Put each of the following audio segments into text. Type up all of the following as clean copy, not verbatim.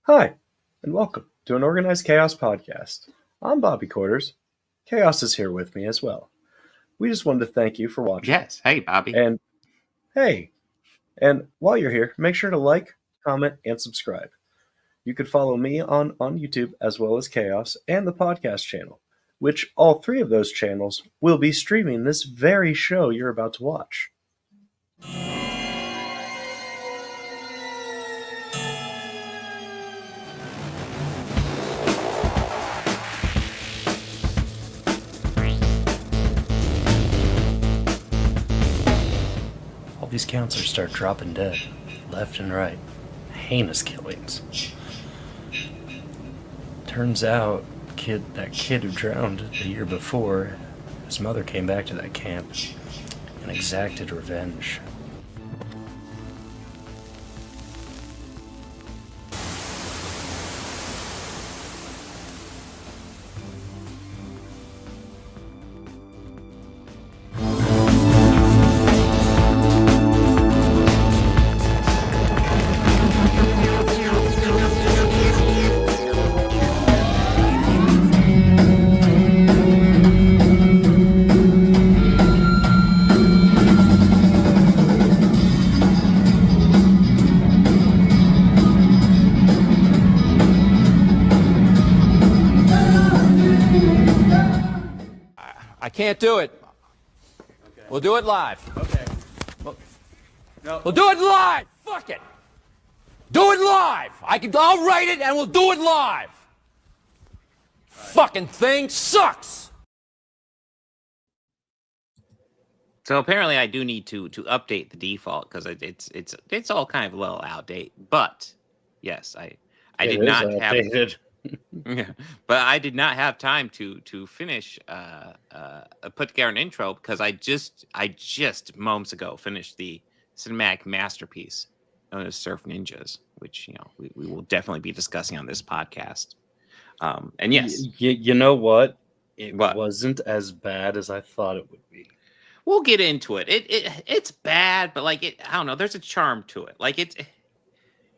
Hi, and welcome to an Organized Chaos podcast. I'm Bobby Quarters. Chaos is here with me as well. We just wanted to thank you for watching. Yes. Hey, Bobby. And hey, and while you're here, make sure to like, comment, and subscribe. You can follow me on YouTube as well as Chaos and the podcast channel, which all three of those channels will be streaming this very show you're about to watch. All these counselors start dropping dead, left and right. Heinous killings. Turns out, that kid who drowned the year before, his mother came back to that camp and exacted revenge. I can't do it. Okay. We'll do it live. Okay. We'll do it live. Fuck it. Do it live. I'll write it and we'll do it live. Right. Fucking thing sucks. So apparently, I do need to update the default because it's all kind of a little outdated. But yes, I did not have. Yeah, but I did not have time to finish put together an intro because I just moments ago finished the cinematic masterpiece known as Surf Ninjas, which we will definitely be discussing on this podcast. And yes, you know what? It wasn't as bad as I thought it would be. We'll get into it. It's bad, but I don't know. There's a charm to it.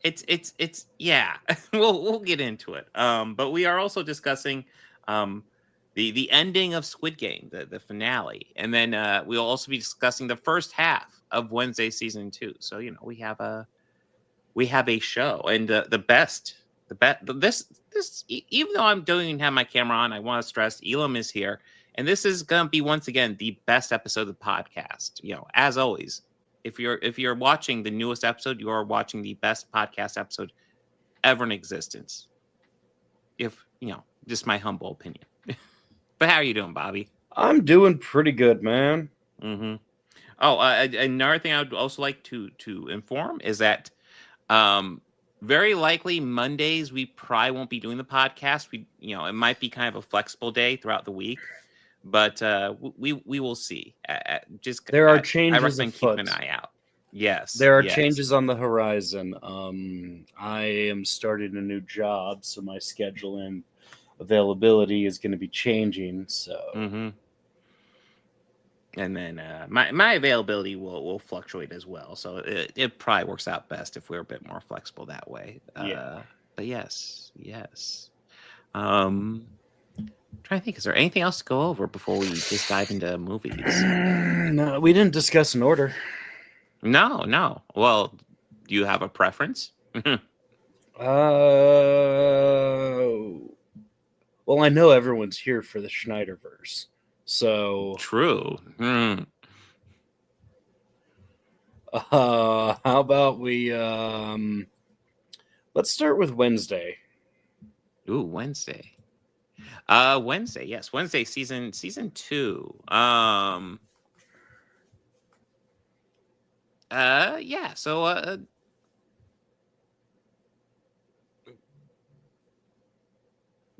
It's yeah. we'll get into it. But we are also discussing the ending of Squid Game, the finale, and then we'll also be discussing the first half of Wednesday season 2. So we have a show, and this even though I don't even have my camera on, I want to stress Elam is here, and this is gonna be once again the best episode of the podcast. As always. If you're watching the newest episode, you are watching the best podcast episode ever in existence. Just my humble opinion. But how are you doing, Bobby? I'm doing pretty good, man. Mm-hmm. Oh, another thing I would also like to inform is that very likely Mondays we probably won't be doing the podcast. It might be kind of a flexible day throughout the week. But we will see. There are changes. I recommend keeping an eye out. Yes, there are changes on the horizon. I am starting a new job, so my schedule and availability is going to be changing. So, and then my availability will fluctuate as well. So it probably works out best if we're a bit more flexible that way. Yeah. But yes. Trying to think, is there anything else to go over before we just dive into movies? No, we didn't discuss an order. No. Well, do you have a preference? Well, I know everyone's here for the Schneiderverse, so true. How about we let's start with Wednesday. Ooh, Wednesday. Wednesday, yes. Wednesday season 2. Yeah, so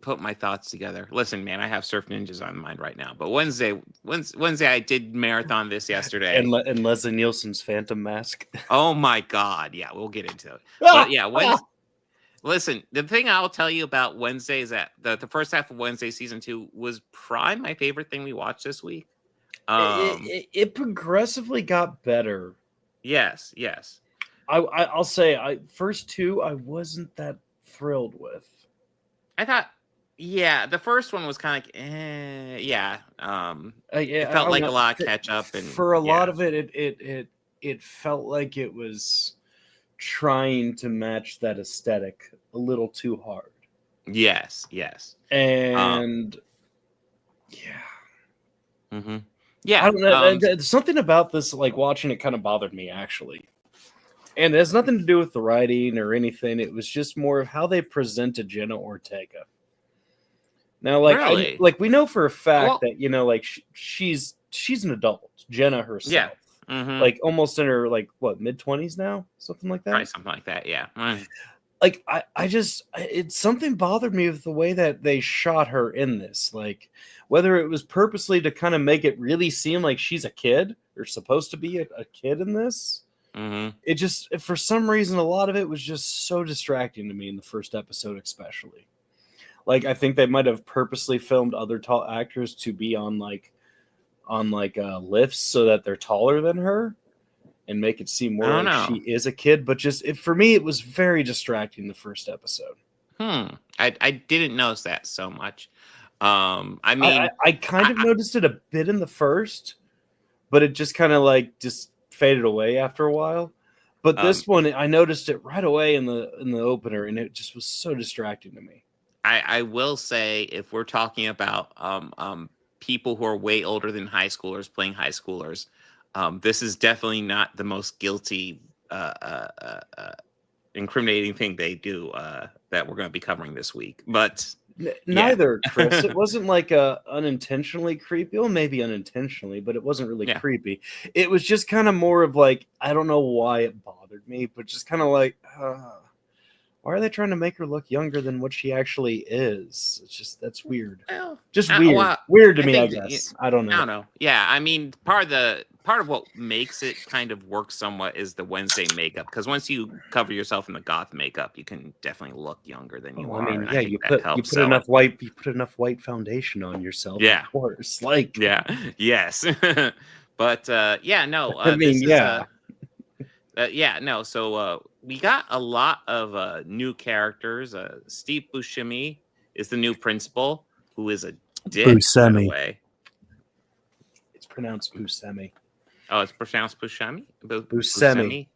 put my thoughts together. Listen, man, I have Surf Ninjas on mind right now. But Wednesday I did marathon this yesterday. And Leslie Nielsen's Phantom Mask. Oh my god, yeah, we'll get into it. But yeah, Wednesday. Listen, the thing I'll tell you about Wednesday is that the first half of Wednesday season 2 was probably my favorite thing we watched this week. It progressively got better. Yes. I'll say, first two, I wasn't that thrilled with. I thought, the first one was kind of like, yeah. It felt like a lot of catch up, and for a lot of it felt like it was trying to match that aesthetic a little too hard. Yes. And yeah, I don't know. Something about this, like watching it, kind of bothered me actually. And it has nothing to do with the writing or anything. It was just more of how they presented Jenna Ortega. Now, like, really? we know for a fact that, you know, like she's an adult, Jenna herself. Yeah. Like almost in her mid-20s now, something like that. Probably something like that. Yeah. Like it's something bothered me with the way that they shot her in this. Like whether it was purposely to kind of make it really seem like she's a kid or supposed to be a kid in this. It just, for some reason, a lot of it was just so distracting to me in the first episode, especially. Like, I think they might have purposely filmed other tall actors to be on lifts so that they're taller than her and make it seem more like she is a kid. But for me, it was very distracting the first episode. I didn't notice that so much. I mean, I kind of noticed it a bit in the first, but it just kind of like just faded away after a while. But this one, I noticed it right away in the opener, and it just was so distracting to me. I will say, if we're talking about people who are way older than high schoolers playing high schoolers, this is definitely not the most guilty, incriminating thing they do that we're going to be covering this week. But neither, Chris. It wasn't like unintentionally creepy. Well, maybe unintentionally, but it wasn't really creepy. It was just kind of more of like, I don't know why it bothered me, but just kind of like, why are they trying to make her look younger than what she actually is? It's just, that's weird. Well, just weird. Well, weird to me, I guess. I don't know. Yeah, I mean, part of what makes it kind of work somewhat is the Wednesday makeup. Because once you cover yourself in the goth makeup, you can definitely look younger than you are. I mean, you put enough white foundation on yourself. Yeah, of course. Like, yes. But So we got a lot of new characters. Steve Buscemi is the new principal, who is a dick. Buscemi. Way. It's pronounced Buscemi. Oh, it's pronounced Buscemi? Buscemi.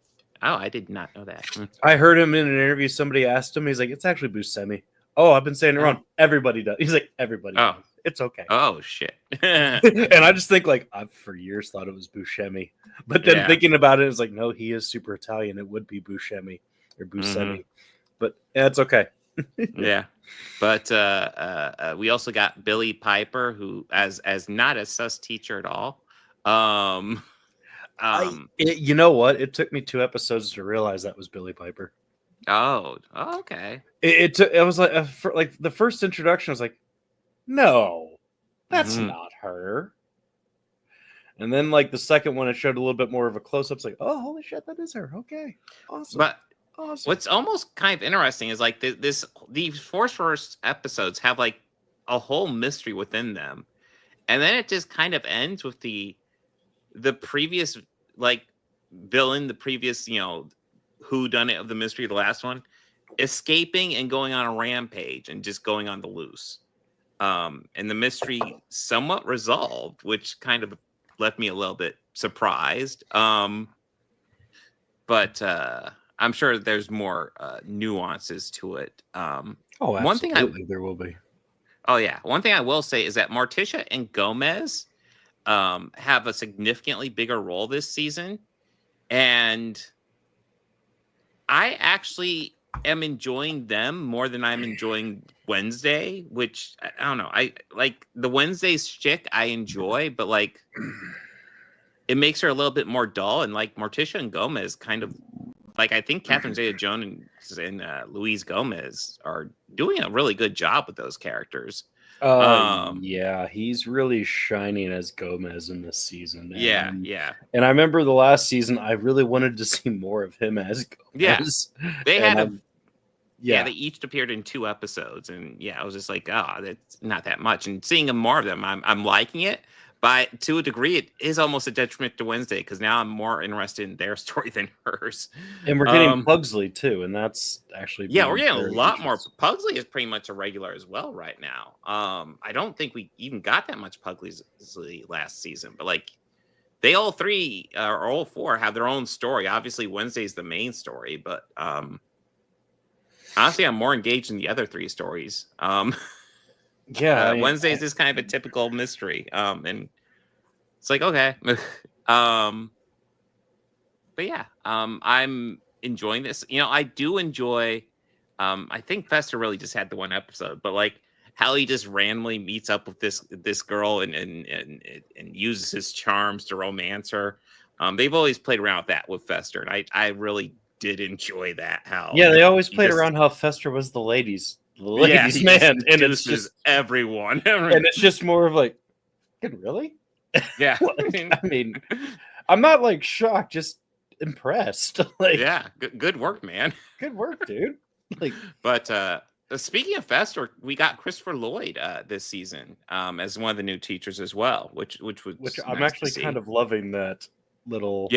Oh, I did not know that. I heard him in an interview. Somebody asked him. He's like, it's actually Buscemi. Oh, I've been saying it wrong. Everybody does. He's like, everybody does. It's okay. Oh, shit. And I just think, like, I've for years thought it was Buscemi. But then thinking about it, it's like, no, he is super Italian. It would be Buscemi or Buscemi. But it's okay. Yeah. But we also got Billy Piper, who as not a sus teacher at all. You know what? It took me 2 episodes to realize that was Billy Piper. Oh, okay. It was like the first introduction. I was like, no, that's not her. And then like the second one, it showed a little bit more of a close up. It's like, oh, holy shit, that is her. Okay, awesome. But what's almost kind of interesting is like these first episodes have like a whole mystery within them, and then it just kind of ends with the previous like villain, the previous whodunit of the mystery, the last one, escaping and going on a rampage and just going on the loose. And the mystery somewhat resolved, which kind of left me a little bit surprised. But I'm sure there's more nuances to it. Absolutely, there will be. Oh, yeah. One thing I will say is that Morticia and Gomez have a significantly bigger role this season. And I actually am enjoying them more than I'm enjoying Wednesday, which I don't know. I like the Wednesday's shtick I enjoy, but like it makes her a little bit more dull. And like Morticia and Gomez kind of like, I think Catherine Zeta-Jones and Luis Gomez are doing a really good job with those characters. Yeah, he's really shining as Gomez in this season. Yeah. And I remember the last season, I really wanted to see more of him as Gomez. Yeah, they each appeared in 2 episodes, and I was just like, oh, that's not that much. And seeing more of them, I'm liking it, But to a degree, it is almost a detriment to Wednesday because now I'm more interested in their story than hers. And we're getting Pugsley too, and that's actually we're getting a lot more. Pugsley is pretty much a regular as well right now. I don't think we even got that much Pugsley last season, but like they all three or all four have their own story. Obviously, Wednesday's the main story, but honestly, I'm more engaged in the other three stories. Wednesdays is kind of a typical mystery, and it's like okay, but yeah, I'm enjoying this. I do enjoy. I think Fester really just had the one episode, but like how he just randomly meets up with this girl and uses his charms to romance her. They've always played around with that with Fester, and I really did enjoy that. How they always played around how Fester was the ladies' man, and it's just everyone, and it's just more of like, really, yeah. I mean, I'm not like shocked, just impressed. Like, yeah, good work, man. Good work, dude. Like, but speaking of Fester, we got Christopher Lloyd this season as one of the new teachers as well, which I'm nice actually kind of loving that little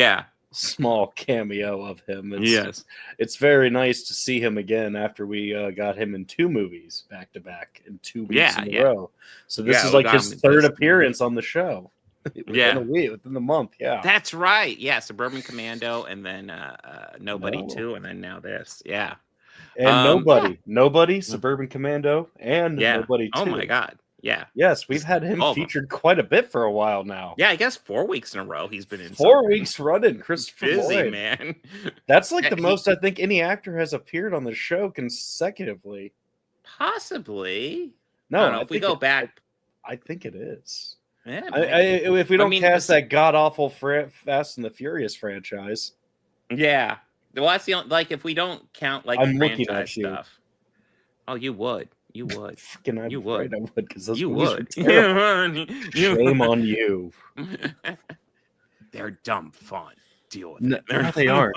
small cameo of him. It's very nice to see him again after we got him in 2 movies back to back in 2 weeks in a row. So this is like his 3rd appearance on the show. Within a week, within the month. Yeah, that's right. Yeah, Suburban Commando, and then Nobody 2, and then now this. Yeah, and Nobody, Suburban Commando, and Nobody 2. Oh my God. Yeah. Yes, we've had him featured quite a bit for a while now. Yeah, I guess 4 weeks in a row he's been in. 4 weeks running, Christopher busy Lloyd. Man. That's like the most I think any actor has appeared on the show consecutively. Possibly. No, if we go back, I think it is. Yeah, if we don't cast that god awful Fast and the Furious franchise. Yeah. Well, that's the only, like if we don't count like I'm the looking franchise at you. stuff. Oh, you would. You would. You would because those you movies would. Were Shame on you. They're dumb fun. Deal with it. No, they aren't.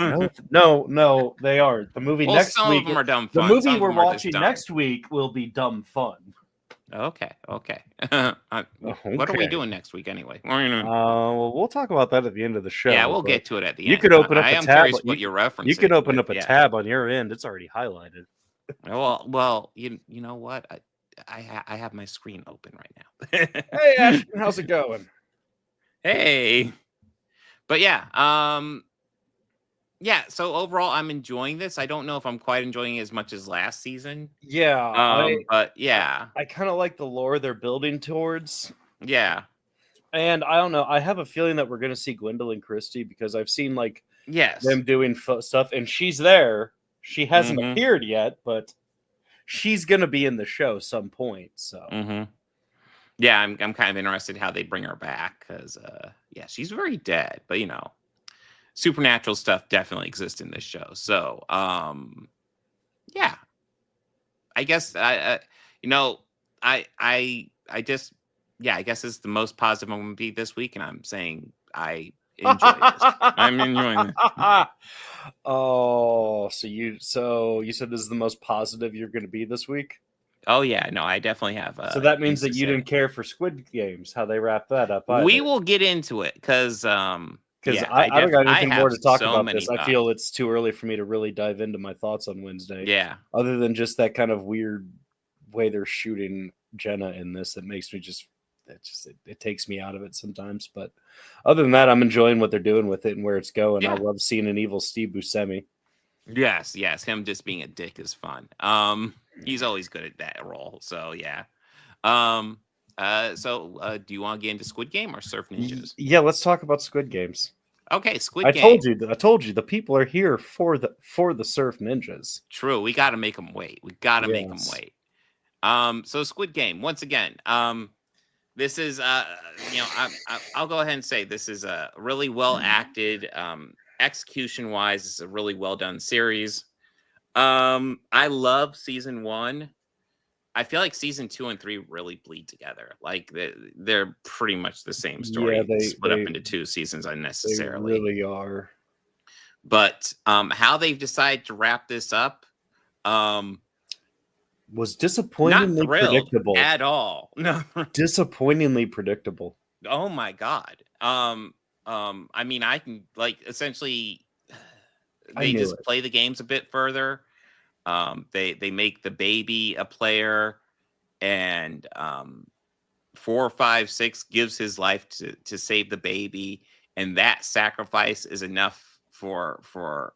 No, they aren't. The movie next some week. Of them are dumb fun. The movie we're watching next week will be dumb fun. Okay. What are we doing next week anyway? Well, we'll talk about that at the end of the show. Yeah, we'll get to it at the end. You could open up a tab. Curious what you're referencing. You can open up a tab on your end. It's already highlighted. Well, you know what? I have my screen open right now. Hey, Ashton, how's it going? Hey, but yeah, so overall, I'm enjoying this. I don't know if I'm quite enjoying it as much as last season. Yeah, but yeah, I kind of like the lore they're building towards. Yeah, and I don't know. I have a feeling that we're going to see Gwendolyn Christie because I've seen like them doing stuff, and she's there. She hasn't appeared yet, but she's going to be in the show some point. So, yeah, I'm kind of interested how they bring her back because, she's very dead. But supernatural stuff definitely exists in this show. So, I guess I guess it's the most positive I'm going to be this week, and I'm saying I enjoy this. I'm enjoying it. Oh, so you said this is the most positive you're going to be this week? Oh yeah, no, I definitely have. So that means that you didn't care for Squid Games, how they wrap that up. We will get into it because I don't got anything more to talk about this. I feel it's too early for me to really dive into my thoughts on Wednesday. Yeah. Other than just that kind of weird way they're shooting Jenna in this, that makes me it takes me out of it sometimes. But other than that, I'm enjoying what they're doing with it and where it's going. I love seeing an evil Steve Buscemi. Yes, him just being a dick is fun. He's always good at that role. So yeah. Do you want to get into Squid Game or Surf Ninjas? Yeah, let's talk about Squid Games. Okay, Squid Game. I told you the people are here for the Surf Ninjas. True, we got to make them wait. Make them wait. So Squid Game once again. This is I'll go ahead and say this is a really well acted. Execution wise, it's a really well done series. I love season 1. I feel like season 2 and 3 really bleed together. Like they're pretty much the same story. They split up into 2 seasons unnecessarily. They really are. But how they've decided to wrap this up was disappointingly predictable at all. No, disappointingly predictable. Oh my God. I mean, I can like essentially I they knew just it. play the games a bit further. They make the baby a player, and 4, 5, 6 gives his life to save the baby, and that sacrifice is enough for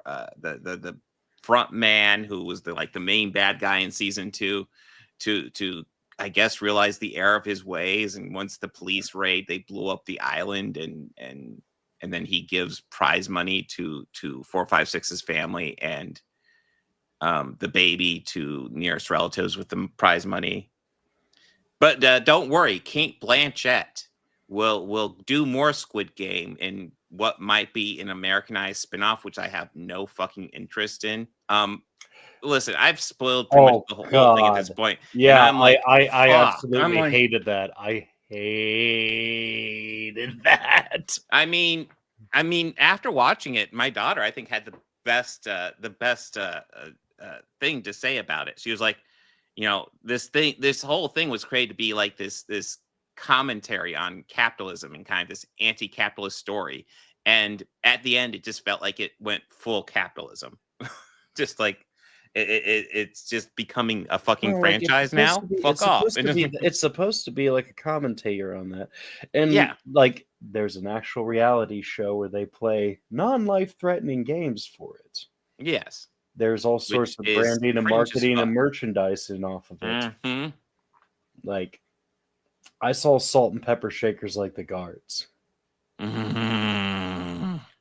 the front man who was the main bad guy in season 2 to I guess realize the error of his ways. And once the police raid, they blew up the island, and then he gives prize money to 456's family, and the baby to nearest relatives with the prize money. But don't worry, Kate Blanchett will do more Squid Game in what might be an Americanized spinoff, which I have no fucking interest in. Listen, I've spoiled pretty much the whole thing at this point, and Yeah, I'm like, I fuck. I'm absolutely like, hated that. I hated that. I mean, after watching it, my daughter, I think, had the best thing to say about it. She was like, this whole thing was created to be like this commentary on capitalism and kind of this anti-capitalist story. And at the end, it just felt like it went full capitalism, just like it's just becoming a fucking Well, like franchise now. Fuck off. it's supposed to be like a commentator on that. And Yeah. like there's an actual reality show where they play non-life threatening games for it. Yes. There's all sorts of is branding and cringe as marketing and fuck. merchandising off of it. hmm Like I saw salt and pepper shakers like the guards.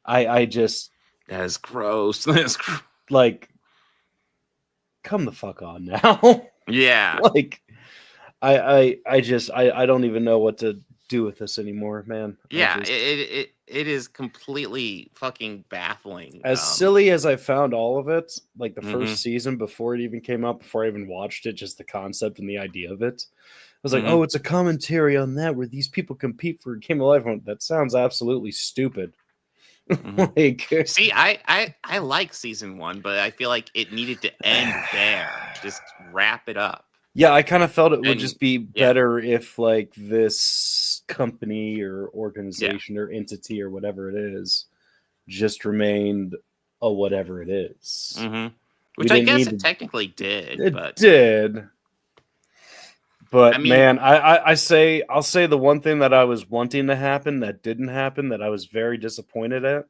I just That's gross. That's like come the fuck on now. yeah. Like I don't even know what to do with this anymore, man. Yeah, it is completely fucking baffling. As silly as I found all of it, like the Mhm. first season before it even came out, before I even watched it, just the concept and the idea of it, I was like, Mhm. oh, it's a commentary on that where these people compete for a game of life. I went, that sounds absolutely stupid. Mhm. Like, See, I like season 1, but I feel like it needed to end there. Just wrap it up. yeah, I kind of felt it would And just be yeah. better if like this company or organization or entity or whatever it is just remained a whatever it is. Mhm. We Which I didn't guess need it to- technically did, It but did. But I mean- man, I'll say the one thing that I was wanting to happen that didn't happen that I was very disappointed at.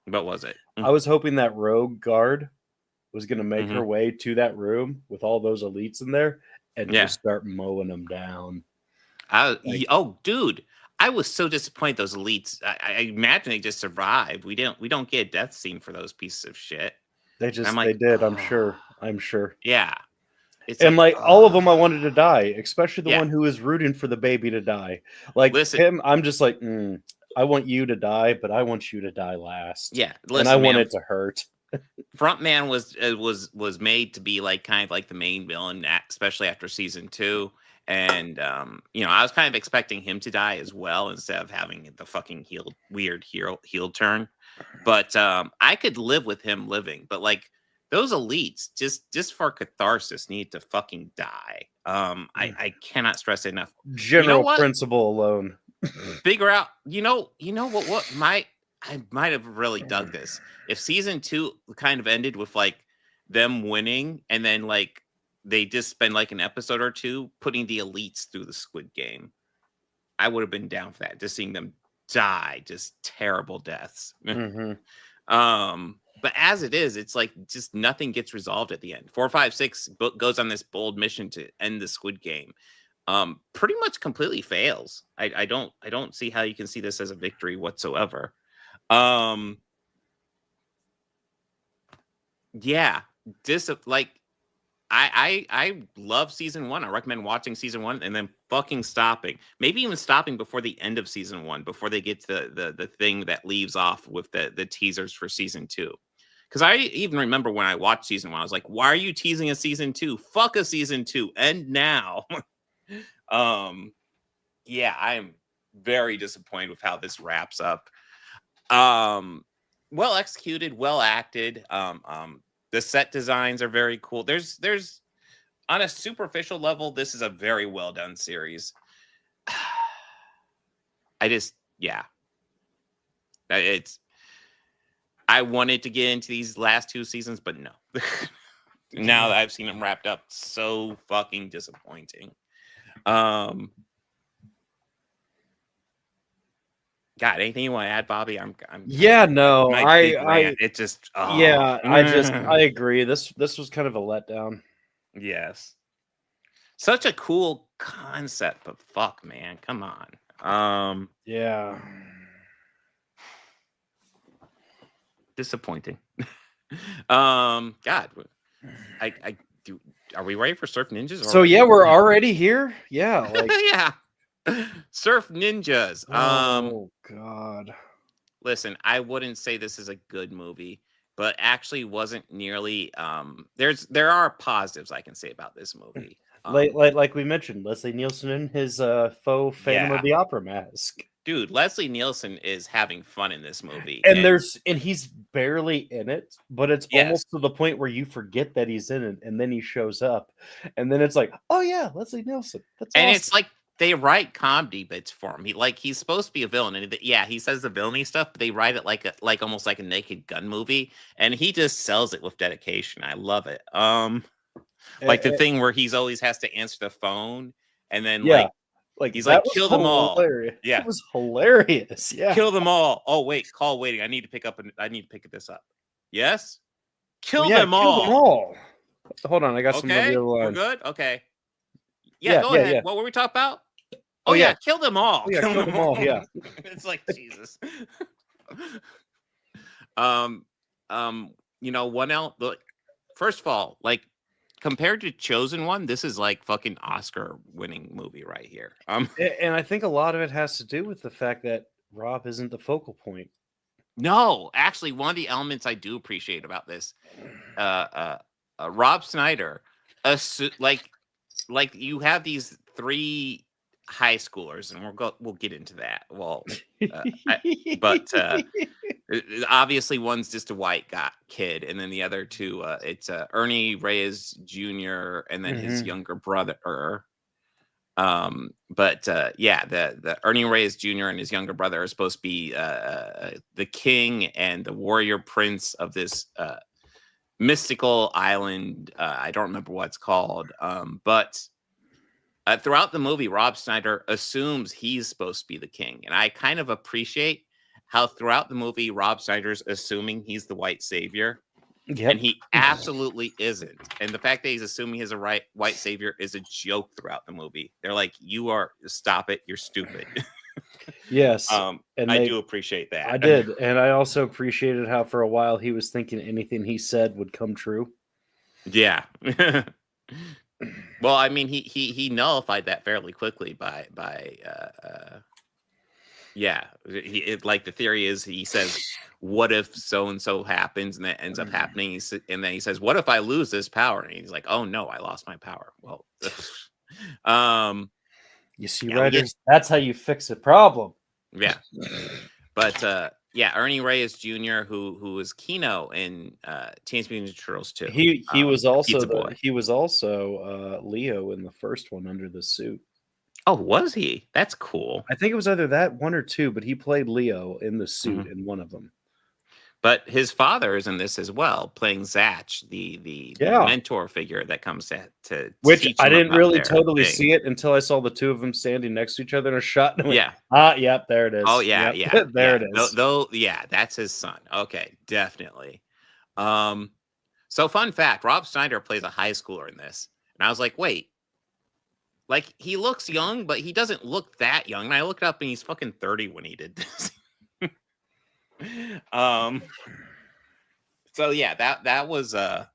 what was it? I was hoping that rogue guard was going to make Mhm. her way to that room with all those elites in there and Yeah. just start mowing them down. Oh, dude, I was so disappointed. Those elites. I imagine they just survived. We don't get a death scene for those pieces of shit. They like, did. I'm "Oh." sure. Yeah. It's And like all of them, I "Oh." wanted to die, especially the Yeah. one who was rooting for the baby to die. Like Listen. him, I'm just like, I want you to die, but I want you to die last. Yeah, and I want man, it to hurt. Frontman was made to be like kind of like the main villain, especially after season 2. And I was kind of expecting him to die as well instead of having the fucking weird heel turn. But I could live with him living. But like those elites, just for catharsis, need to fucking die. I cannot stress it enough. General what? principle alone. Figure out. What I might have really dug this if season 2 kind of ended with like them winning, and then like they just spend like an episode or two putting the elites through the Squid Game. I would have been down for that. Just seeing them die, just terrible deaths. Mm-hmm. But as it is, it's like just nothing gets resolved at the end. 456 goes on this bold mission to end the Squid Game. Pretty much completely fails. I don't see how you can see this as a victory whatsoever. Yeah, I love season 1. I recommend watching season 1 and then fucking stopping. Maybe even stopping before the end of season 1, before they get to the thing that leaves off with the teasers for season 2. Because I even remember when I watched season 1, I was like, why are you teasing a season 2? Fuck a season 2. End now. Yeah, I'm very disappointed with how this wraps up. Well executed, well acted. The set designs are very cool. There's on a superficial level, this is a very well done series. yeah. I wanted to get into these last 2 seasons, but no. Now that I've seen them wrapped up, so fucking disappointing. God, anything you want to add, Bobby? Yeah, no, it just yeah, I agree. This was kind of a letdown. Yes. Such a cool concept, but fuck, man, come on. Yeah. Disappointing. God, I do. Are we ready for Surf Ninjas? So yeah, we're already here. Yeah, like yeah. Surf Ninjas. Oh God. Listen, I wouldn't say this is a good movie, but actually wasn't nearly. There are positives I can say about this movie. Like we mentioned, Leslie Nielsen in his faux Phantom of the Opera mask. Dude, Leslie Nielsen is having fun in this movie, and he's barely in it, but it's almost to the point where you forget that he's in it, and then he shows up, and then it's like, oh yeah, Leslie Nielsen. That's awesome. It's like they write comedy bits for him. He's supposed to be a villain, and he says the villainy stuff, but they write it like almost like a Naked Gun movie, and he just sells it with dedication. I love it. Like the thing where he's always has to answer the phone, and then like he's like, kill them all. Yeah, it was hilarious. Yeah, kill them all. Oh wait, call waiting. I need to pick this up. Yes, kill them all. Hold on, I got some of the other line. We're good. Okay. Yeah, go ahead. Yeah. What were we talking about? Oh yeah, kill them all. Yeah, kill them all. Yeah. It's like Jesus. Look, first of all, like compared to Chosen One, this is like fucking Oscar-winning movie right here. And I think a lot of it has to do with the fact that Rob isn't the focal point. No, actually, one of the elements I do appreciate about this, Rob Schneider, like you have these 3 high schoolers, and we'll get into that. Well, but obviously one's just a white kid, and then the other 2, it's Ernie Reyes Jr. and then his younger brother. The Ernie Reyes Jr. and his younger brother are supposed to be the king and the warrior prince of this mystical island. I don't remember what it's called, but throughout the movie, Rob Schneider assumes he's supposed to be the king, and I kind of appreciate how throughout the movie Rob Schneider's assuming he's the white savior, and he absolutely isn't. And the fact that he's assuming he's a white savior is a joke throughout the movie. They're like, stop it, you're stupid. Yes. And I do appreciate that. I did. And I also appreciated how for a while he was thinking anything he said would come true. Yeah. Well, I mean, he nullified that fairly quickly by like the theory is he says, what if so and so happens, and that ends up happening, and then he says, what if I lose this power? And he's like, oh no, I lost my power. Well, you see, writers, that's how you fix a problem. Yeah. But Ernie Reyes Jr., who was Keno in Teenage Mutant Ninja Turtles 2. He was also Leo in the first one under the suit. Oh, was he? That's cool. I think it was either that one or 2, but he played Leo in the suit in one of them. But his father is in this as well, playing Zach, the mentor figure that comes to which I didn't really totally see it until I saw the 2 of them standing next to each other in a shot. And yep, there it is. Oh yeah, there it is. That's his son. Okay, definitely. So fun fact: Rob Schneider plays a high schooler in this, and I was like, wait, like he looks young, but he doesn't look that young. And I looked up, and he's fucking 30 when he did this. So yeah, that was a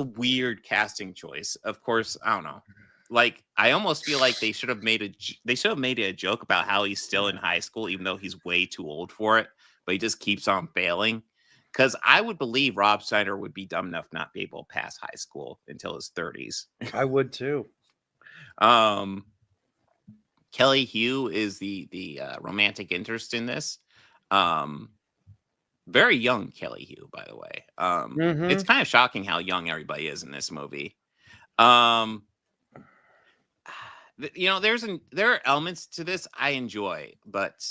weird casting choice. Of course, I don't know. Like, I almost feel like they should have made a joke about how he's still in high school, even though he's way too old for it, but he just keeps on failing. Because I would believe Rob Schneider would be dumb enough not be able to pass high school until his 30s. I would too. Kelly Hu is the romantic interest in this. Very young Kelly Hu, by the way. It's kind of shocking how young everybody is in this movie. there are elements to this I enjoy, but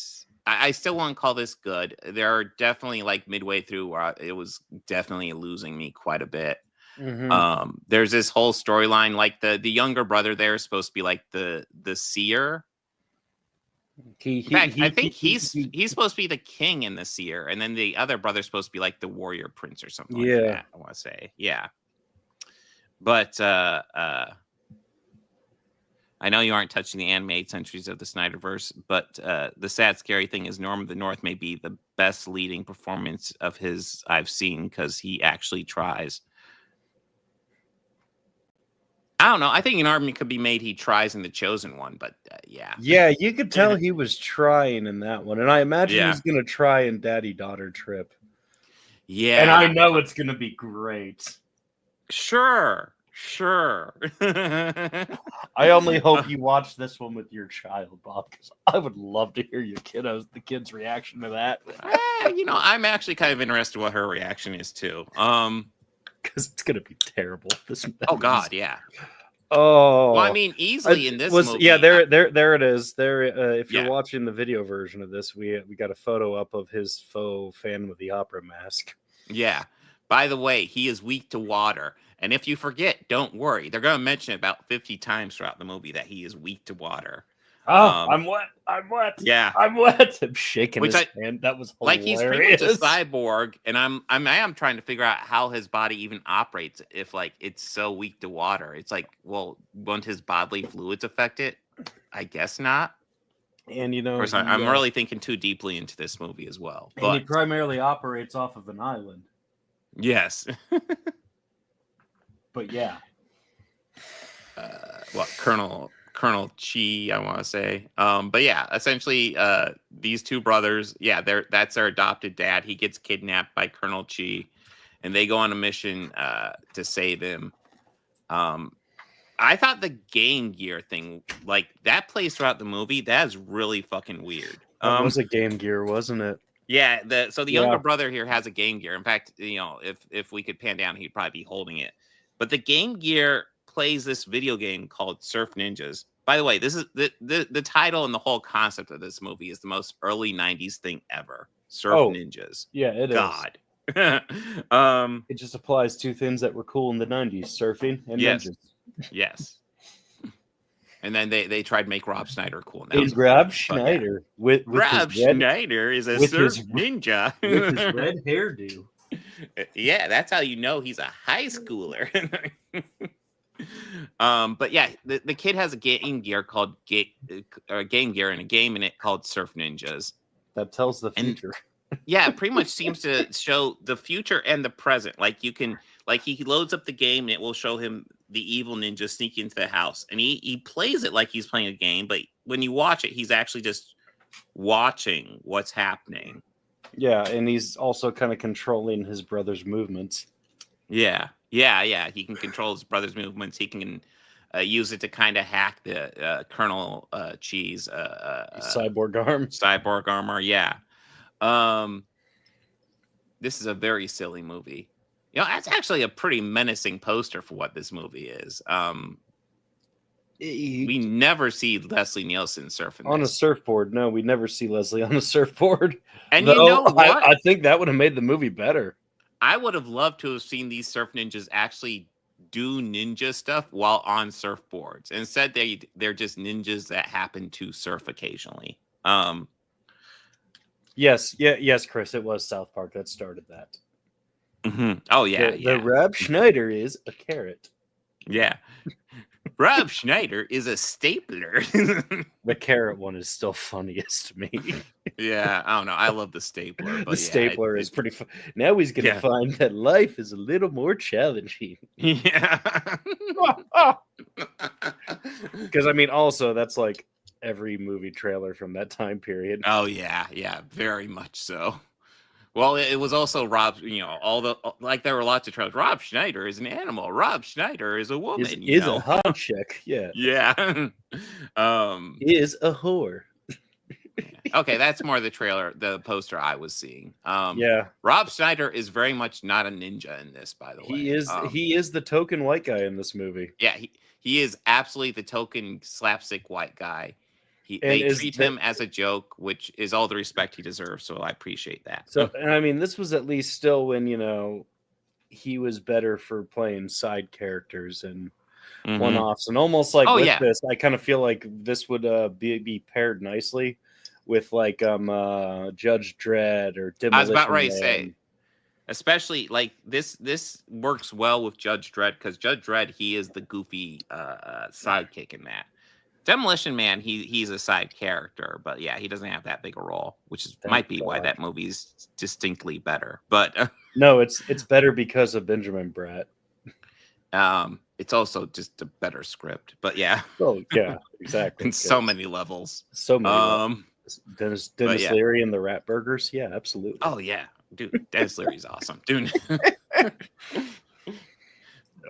I still won't call this good. There are definitely like midway through where it was definitely losing me quite a bit. There's this whole storyline, like the younger brother there is supposed to be like the seer. In fact, I think he's supposed to be the king in the seer, and then the other brother's supposed to be like the warrior prince or something like that, I want to say. Yeah. But I know you aren't touching the animated centuries of the Snyderverse, but the sad, scary thing is Norm of the North may be the best leading performance of his I've seen, because he actually tries. I don't know. I think an argument could be made he tries in The Chosen One, but yeah. Yeah, you could tell he was trying in that one. And I imagine he's going to try in Daddy-Daughter Trip. Yeah. And I know it's going to be great. Sure. I only hope you watch this one with your child, Bob, because I would love to hear the kid's reaction to that. I'm actually kind of interested in what her reaction is, too. Because it's going to be terrible. Oh, God, yeah. Oh, well, I mean, easily in this movie. Yeah, there it is. There, if you're watching the video version of this, we got a photo up of his faux Phantom of the Opera mask. Yeah. By the way, he is weak to water, and if you forget, don't worry. They're going to mention it about 50 times throughout the movie that he is weak to water. Oh, I'm wet. Yeah, I'm wet. I'm shaking his hand. That was hilarious. Like he's pretty much a cyborg, and I am trying to figure out how his body even operates if like it's so weak to water. It's like, well, won't his bodily fluids affect it? I guess not. And of course, I'm really thinking too deeply into this movie as well. And he primarily operates off of an island. Yes. But yeah. Colonel Chi, I want to say. But yeah, essentially, these two brothers, that's their adopted dad. He gets kidnapped by Colonel Chi, and they go on a mission to save him. I thought the Game Gear thing, like that plays throughout the movie, that is really fucking weird. It was a Game Gear, wasn't it? Yeah, the younger brother here has a Game Gear. In fact, if we could pan down, he'd probably be holding it. But the Game Gear plays this video game called Surf Ninjas. By the way, this is the title and the whole concept of this movie is the most early 90s thing ever. Surf Ninjas. Yeah, it God. It just applies to things that were cool in the 90s, surfing and ninjas. Yes. And then they tried to make Rob Schneider cool. Now Rob Schneider with Rob Schneider is a surf ninja with his red hairdo. Yeah, that's how you know he's a high schooler. But yeah, the kid has a Game Gear called Game Gear and a game in it called Surf Ninjas. That tells the future. Yeah, it pretty much seems to show the future and the present. Like you can, like he loads up the game and it will show him the evil ninja sneak into the house, and he plays it like he's playing a game. But when you watch it, he's actually just watching what's happening. Yeah, and he's also kind of controlling his brother's movements. Yeah. He can control his brother's movements. He can use it to kind of hack the Colonel Chi's cyborg arm. Cyborg armor, yeah. This is a very silly movie. That's actually a pretty menacing poster for what this movie is. We never see Leslie Nielsen surfing on a surfboard. No, we never see Leslie on a surfboard. And you know what? I think that would have made the movie better. I would have loved to have seen these surf ninjas actually do ninja stuff while on surfboards. Instead, they're just ninjas that happen to surf occasionally. Yes, Chris. It was South Park that started that. Mm-hmm. Oh yeah, the Rob Schneider is a carrot. Yeah. Rob Schneider is a stapler. The carrot one is still funniest to me. Yeah, I don't know. I love the stapler. But stapler is pretty fun. Now he's going to find that life is a little more challenging. Yeah. Because, I mean, also, that's like every movie trailer from that time period. Oh, yeah, very much so. Well, it was also Rob, there were lots of trailers. Rob Schneider is an animal. Rob Schneider is a woman. Is a hot chick, yeah. Yeah. Is a whore. Okay, that's more the trailer, the poster I was seeing. Yeah, Rob Schneider is very much not a ninja in this, by the way. He is the token white guy in this movie. Yeah, he is absolutely the token slapstick white guy. And They treat him as a joke, which is all the respect he deserves. So I appreciate that. So, and I mean, this was at least still when he was better for playing side characters and one-offs, and almost like this, I kind of feel like this would be paired nicely with like Judge Dredd or Demolition I was about ready to Man. say, especially like this works well with Judge Dredd, because Judge Dredd, he is the goofy sidekick in that. Demolition Man, he's a side character, but yeah, he doesn't have that big a role, which might be why that movie's distinctly better. But no, it's better because of Benjamin Bratt. It's also just a better script, but yeah. Oh yeah, exactly. In so many levels. So many levels. Dennis Leary and the Rat Burgers. Yeah, absolutely. Oh yeah, dude, Dennis Leary's awesome, dude.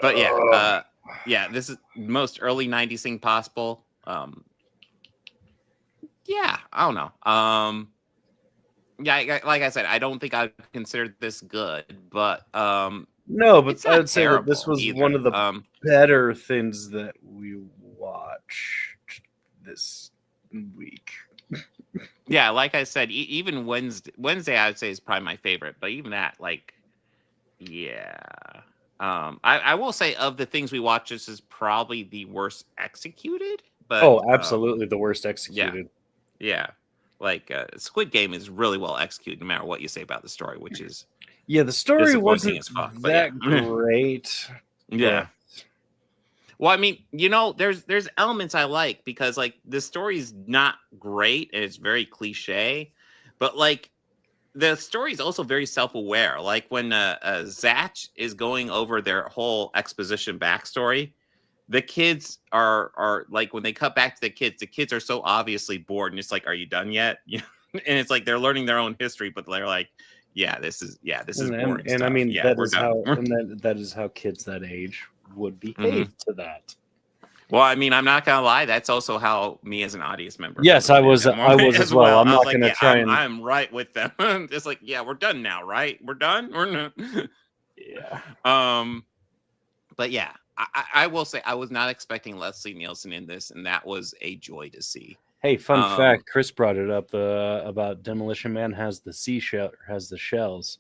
But yeah, yeah, this is most early '90s thing possible. Yeah, I don't know. Yeah, like I said, I don't think I considered this good, but no, but I would say that this was either. one of the better things that we watched this week. Yeah, like I said, even Wednesday, I would say is probably my favorite. But even that, like, yeah, I will say of the things we watched, this is probably the worst executed. But absolutely the worst executed. Yeah. Like Squid Game is really well executed, no matter what you say about the story, which is the story wasn't that yeah. great. Yeah. Well, I mean, there's elements I like, because like the story's not great and it's very cliche, but like the story is also very self-aware. Like when Zach is going over their whole exposition backstory, the kids are like, when they cut back to the kids are so obviously bored, and it's like, are you done yet? And it's like they're learning their own history, but they're like, this is boring. And I mean, that is how kids that age would behave to that. Well, I mean, I'm not gonna lie. That's also how me as an audience member. Yes, I was as well. I'm not gonna try and. I'm right with them. It's like, yeah, we're done now, right? We're done. We're not. Yeah. But yeah, I will say I was not expecting Leslie Nielsen in this, and that was a joy to see. Hey, fun fact: Chris brought it up about Demolition Man has the shells,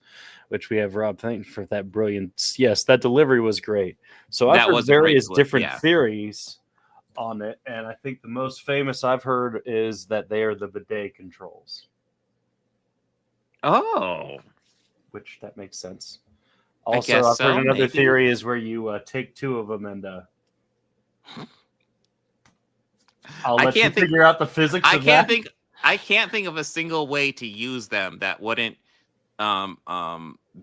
which we have Rob thank for that brilliant. Yes, that delivery was great. So I've heard various different theories on it, and I think the most famous I've heard is that they are the bidet controls. Oh, which that makes sense. Also, I've heard another theory is where you take two of them and. I'll let you figure out the physics of that. I can't think of a single way to use them that wouldn't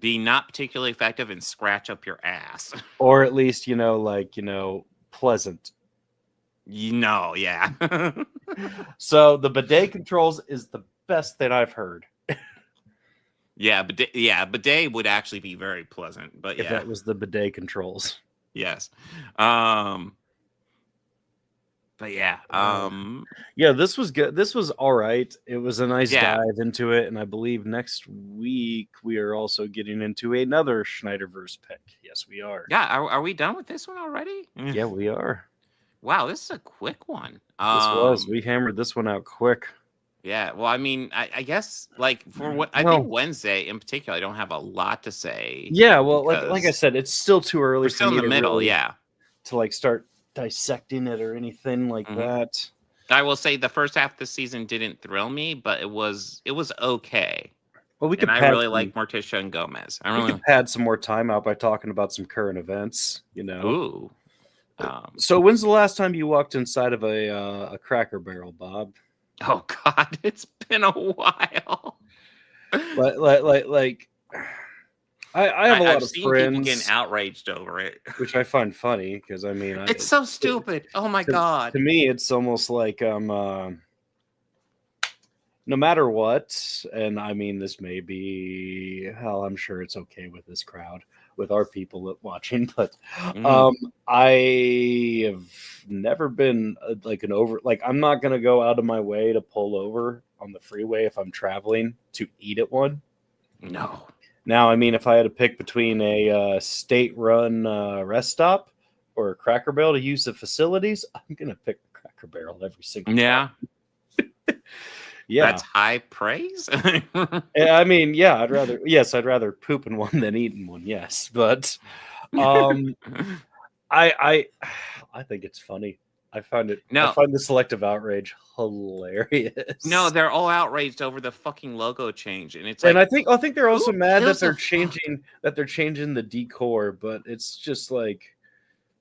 be not particularly effective and scratch up your ass. Or at least, pleasant. Yeah. So the bidet controls is the best that I've heard. Yeah, bidet would actually be very pleasant. But if that was the bidet controls. Yes. But this was good. This was all right. It was a nice dive into it, and I believe next week we are also getting into another Schneiderverse pick. Yes, we are. Yeah, are we done with this one already? Yeah, we are. Wow, this is a quick one. We hammered this one out quick. Yeah, well, I mean, I guess like for what I think Wednesday in particular, I don't have a lot to say. Yeah, well, like I said, it's still too early. We're still in the middle, to like start dissecting it or anything like that. I will say the first half of the season didn't thrill me, but it was okay. Well, I really like Morticia and Gomez. We could pad some more time out by talking about some current events. Ooh. So when's the last time you walked inside of a Cracker Barrel, Bob? Oh God, it's been a while. Like I have a lot of friends people getting outraged over it, which I find funny because I mean it's so stupid. Oh my God! To me, it's almost like no matter what, and I mean this may be hell. I'm sure it's okay with this crowd, with our people watching, but I have never been I'm not gonna go out of my way to pull over on the freeway if I'm traveling to eat at one. No. Now, I mean, if I had to pick between a state-run rest stop or a Cracker Barrel to use the facilities, I'm gonna pick Cracker Barrel every single time. Yeah, that's high praise. I mean, yeah, I'd rather poop in one than eat in one. Yes, but I think it's funny. I find the selective outrage hilarious. No, they're all outraged over the fucking logo change, and it's like, and I think they're also mad that they're fuck? changing the decor, but it's just like,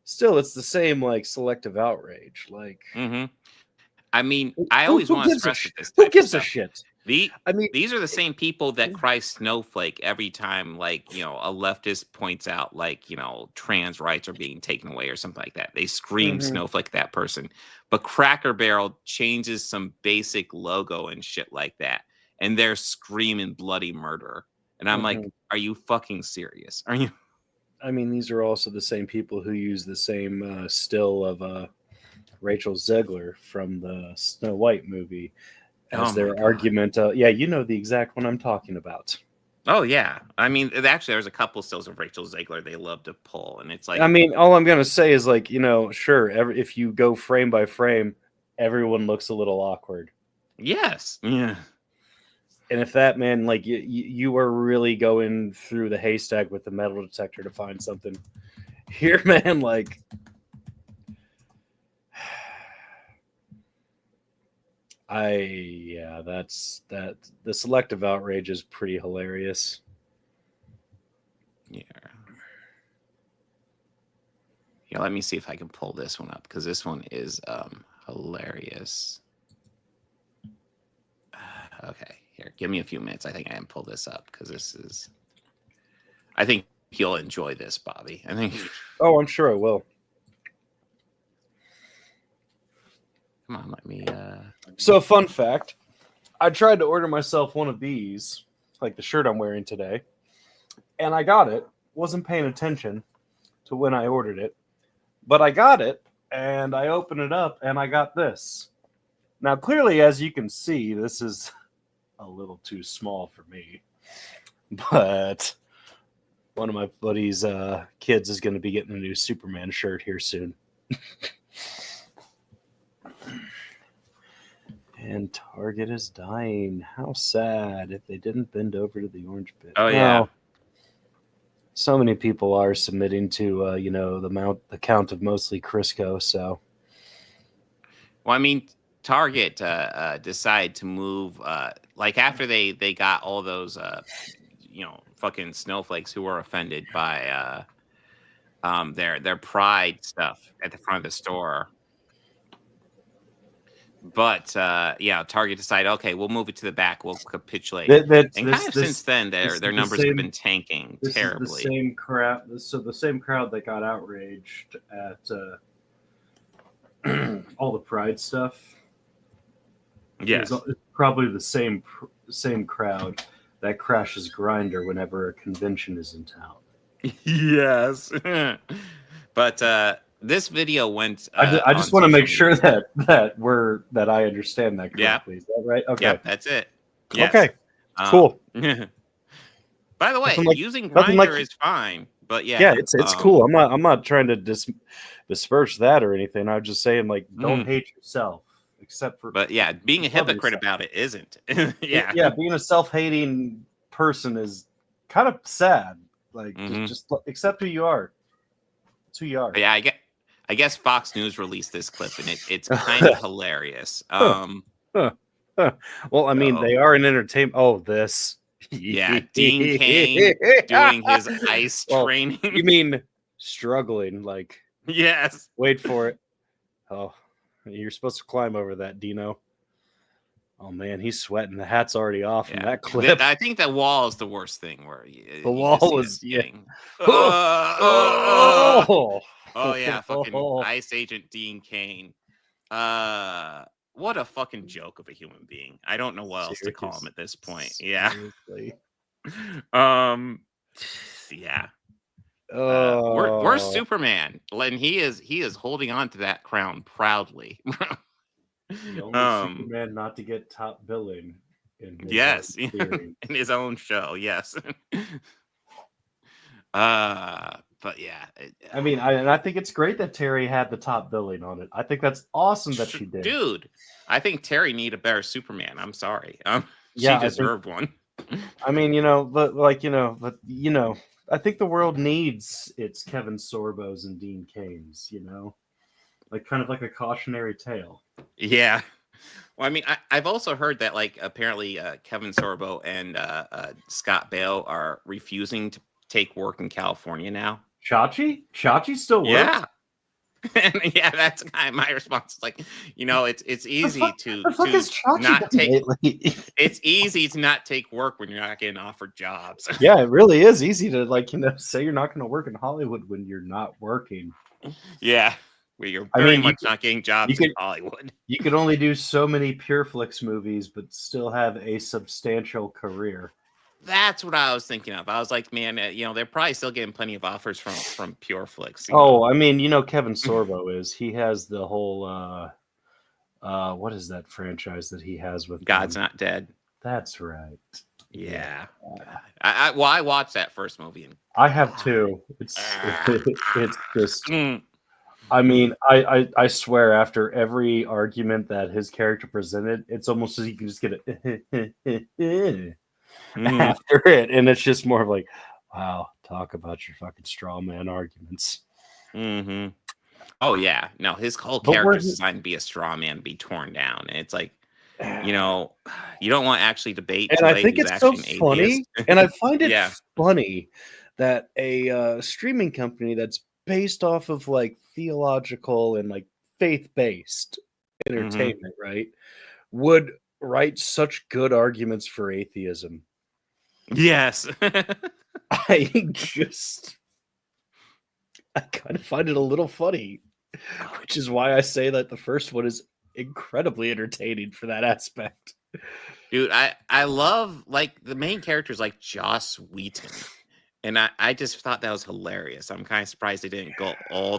still, it's the same like selective outrage. Like, I mean, I always want to stress this. Who gives a shit? I mean, these are the same people that cry snowflake every time, like, you know, a leftist points out, like, you know, trans rights are being taken away or something like that. They scream snowflake at that person. But Cracker Barrel changes some basic logo and shit like that, and they're screaming bloody murder. And I'm like, are you fucking serious? Are you? I mean, these are also the same people who use the same still of Rachel Zegler from the Snow White movie as their argument. Yeah, you know the exact one I'm talking about. Oh, yeah. I mean, actually, there's a couple stills of Rachel Zegler they love to pull, and it's like... I mean, all I'm going to say is, like, you know, sure, if you go frame by frame, everyone looks a little awkward. Yes. Yeah. And if that, man, like, you are really going through the haystack with the metal detector to find something. Here, man, like... the selective outrage is pretty hilarious. Yeah. Yeah, let me see if I can pull this one up, because this one is hilarious. Okay, here, give me a few minutes. I think I can pull this up, because I think you'll enjoy this, Bobby. I think. Oh, I'm sure I will. Come on, let me... So, fun fact, I tried to order myself one of these, like the shirt I'm wearing today, and I got it. Wasn't paying attention to when I ordered it, but I got it, and I opened it up, and I got this. Now, clearly, as you can see, this is a little too small for me, but one of my buddy's kids is going to be getting a new Superman shirt here soon. And Target is dying. How sad if they didn't bend over to the orange bit. Oh, yeah. Well, so many people are submitting to, the count of mostly Crisco. So, well, I mean, Target decided to move, like after they got all those, fucking snowflakes who were offended by their pride stuff at the front of the store. But Target decided, okay, we'll move it to the back. We'll capitulate. Since then, their numbers have been tanking terribly. The same crowd. So the same crowd that got outraged at all the Pride stuff. Yes, it's probably the same crowd that crashes Grindr whenever a convention is in town. Yes, but. This video went. I just want to make sure that I understand that correctly. Yeah. Is that right? Okay. Yeah, that's it. Yes. Okay. Cool. By the way, using Grindr is fine, but yeah, it's cool. I'm not trying to disperse that or anything. I'm just saying, like, don't hate yourself, except for. But yeah, being a hypocrite about it isn't. Yeah, being a self-hating person is kind of sad. Like, just accept who you are. It's who you are. But yeah, I guess Fox News released this clip, and it's kind of hilarious. Well, I mean, they are an entertainment. Oh, this. Yeah, Dean Cain doing his ice training. You mean struggling? Like, yes. Wait for it. Oh, you're supposed to climb over that, Dino. Oh man, he's sweating. The hat's already off in that clip. I think the wall is the worst thing. Where the wall was getting. Oh yeah, fucking Ice Agent Dean Cain. What a fucking joke of a human being. I don't know what else to call him at this point. Seriously. Yeah. We're Superman, and he is holding on to that crown proudly. The only Superman not to get top billing in his Yes, theory. in his own show. Yes. But yeah, I mean, I think it's great that Terry had the top billing on it. I think that's awesome that she did. Dude, I think Terry need a better Superman. I'm sorry. Yeah, she deserved one. I mean, but I think the world needs its Kevin Sorbos and Dean Cains, like kind of like a cautionary tale. Yeah. Well, I mean, I've also heard that like apparently Kevin Sorbo and Scott Bale are refusing to take work in California now. Chachi still works. Yeah. And yeah, that's kind of my response. It's like, it's easy to not take. It's easy to not take work when you're not getting offered jobs. Yeah, it really is easy to say you're not going to work in Hollywood when you're not working. Yeah, well, you're very much not getting jobs in Hollywood. You can only do so many Pure Flix movies, but still have a substantial career. That's what I was thinking of. I was like, man, they're probably still getting plenty of offers from Pure Flix. I mean, Kevin Sorbo is. He has the whole what is that franchise that he has with God's Not Dead? That's right. Yeah. I watched that first movie. And I have too. It's just. I mean, I swear, after every argument that his character presented, it's almost as you can just get it. After it, and it's just more of like, wow, talk about your fucking straw man arguments. Mm-hmm. Oh yeah, no, his whole character is designed to be a straw man, be torn down. And it's like, you don't want to actually debate. And I think it's so funny, and I find it funny that a streaming company that's based off of like theological and like faith-based entertainment, right, would write such good arguments for atheism. Yes. I kind of find it a little funny, which is why I say that the first one is incredibly entertaining for that aspect. Dude, I love like the main characters like Joss Whedon. And I just thought that was hilarious. I'm kind of surprised they didn't go all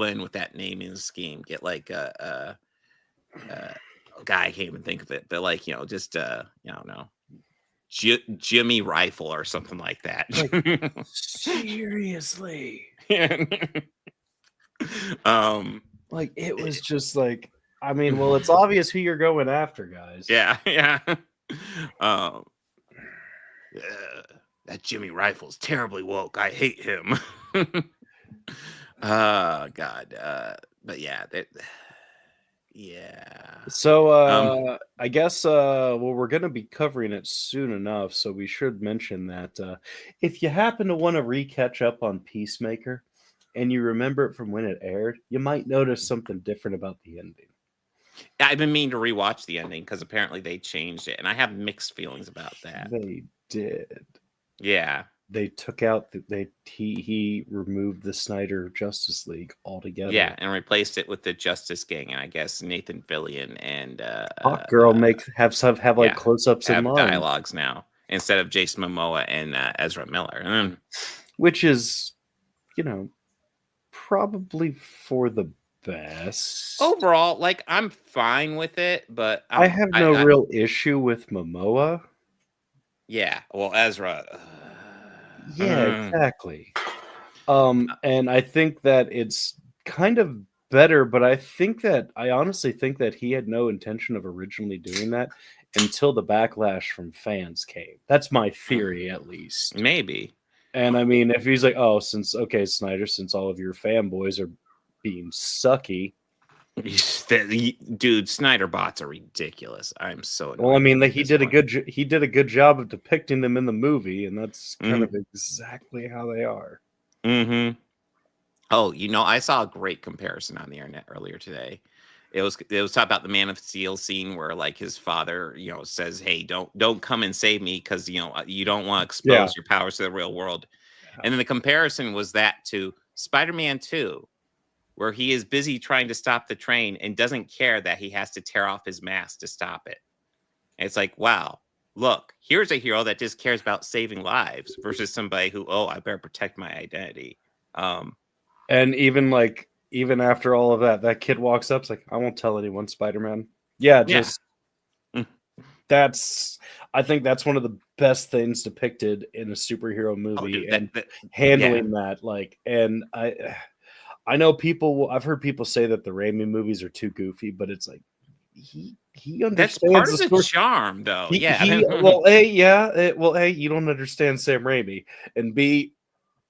in with that naming scheme. Get like a guy, I can't even think of it, but like, just I don't know. Jimmy Rifle or something like that. Like, seriously. Like it was just like, I mean, well, it's obvious who you're going after, guys. Yeah. That Jimmy Rifle's terribly woke. I hate him. God. But yeah, yeah. So I guess we're going to be covering it soon enough, so we should mention that if you happen to want to re-catch up on Peacemaker and you remember it from when it aired, you might notice something different about the ending. I've been meaning to rewatch the ending because apparently they changed it, and I have mixed feelings about that. They did. Yeah. They took out he removed the Schneider Justice League altogether. Yeah, and replaced it with the Justice Gang, and I guess Nathan Fillion and Hawk Girl have like close-ups in line dialogues now instead of Jason Momoa and Ezra Miller, which is, probably for the best overall. Like I'm fine with it, but I have no real issue with Momoa. Yeah, well, Ezra. Yeah, exactly. And I think that it's kind of better, but I honestly think that he had no intention of originally doing that until the backlash from fans came. That's my theory, at least. Maybe. And I mean, if he's like, Snyder, since all of your fanboys are being sucky. Dude, Snyder bots are ridiculous. I'm so annoyed. Well, I mean, he did a good job of depicting them in the movie, and that's kind of exactly how they are. Mm-hmm. Oh, I saw a great comparison on the internet earlier today. It was talking about the Man of Steel scene where like his father, says, "Hey, don't come and save me because you don't want to expose your powers to the real world." Yeah. And then the comparison was that to Spider-Man 2. Where he is busy trying to stop the train and doesn't care that he has to tear off his mask to stop it. And it's like, wow, look, here's a hero that just cares about saving lives versus somebody who, I better protect my identity. And even after all of that, that kid walks up, it's like, I won't tell anyone, Spider-Man. Yeah, just I think that's one of the best things depicted in a superhero movie, and handling that, like, and I know I've heard people say that the Raimi movies are too goofy, but it's like he understands. That's part of the charm, though. Well, A, you don't understand Sam Raimi, and B,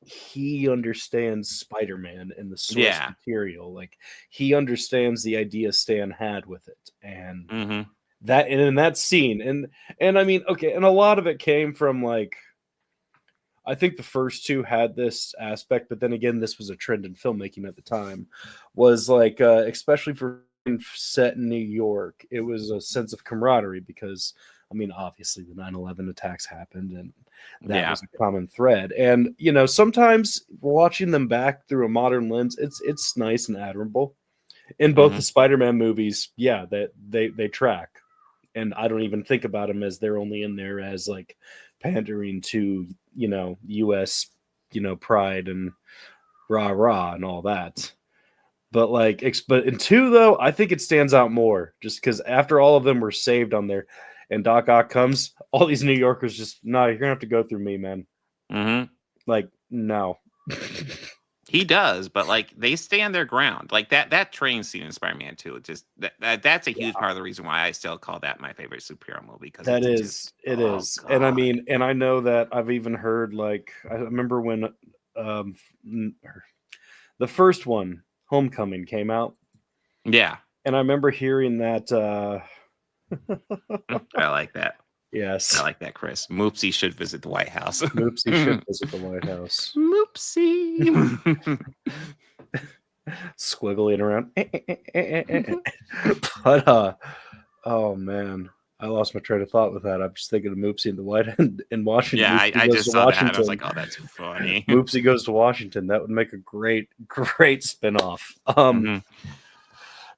he understands Spider-Man and the source material. Like, he understands the idea Stan had with it, and that in that scene, and I mean, okay, and a lot of it came from, like, I think the first two had this aspect, but then again, this was a trend in filmmaking at the time, was like, especially for set in New York, it was a sense of camaraderie because, I mean, obviously the 9/11 attacks happened, and that was a common thread. And, you know, sometimes watching them back through a modern lens, it's nice and admirable. In both the Spider-Man movies, that they track, and I don't even think about them as they're only in there as, like, pandering to, you know, U.S., you know, pride and rah and all that. But, like, but in 2, though, I think it stands out more just because after all of them were saved on there and Doc Ock comes, all these New Yorkers just, no, you're gonna have to go through me, man. Like, no. He does, but, like, they stand their ground. Like, that train scene in Spider-Man 2, just that's a huge part of the reason why I still call that my favorite superhero movie, because it is. And I mean, and I know that I've even heard, like, I remember when the first one, Homecoming, came out. Yeah. And I remember hearing that I like that. Yes. I like that, Chris. Moopsy should visit the White House. Moopsy should visit the White House. Moopsy. Squiggling around. But oh man, I lost my train of thought with that. I'm just thinking of Moopsy in the White in Washington. Yeah, I just saw that. I was like, oh, that's funny. Moopsy goes to Washington. That would make a great spinoff.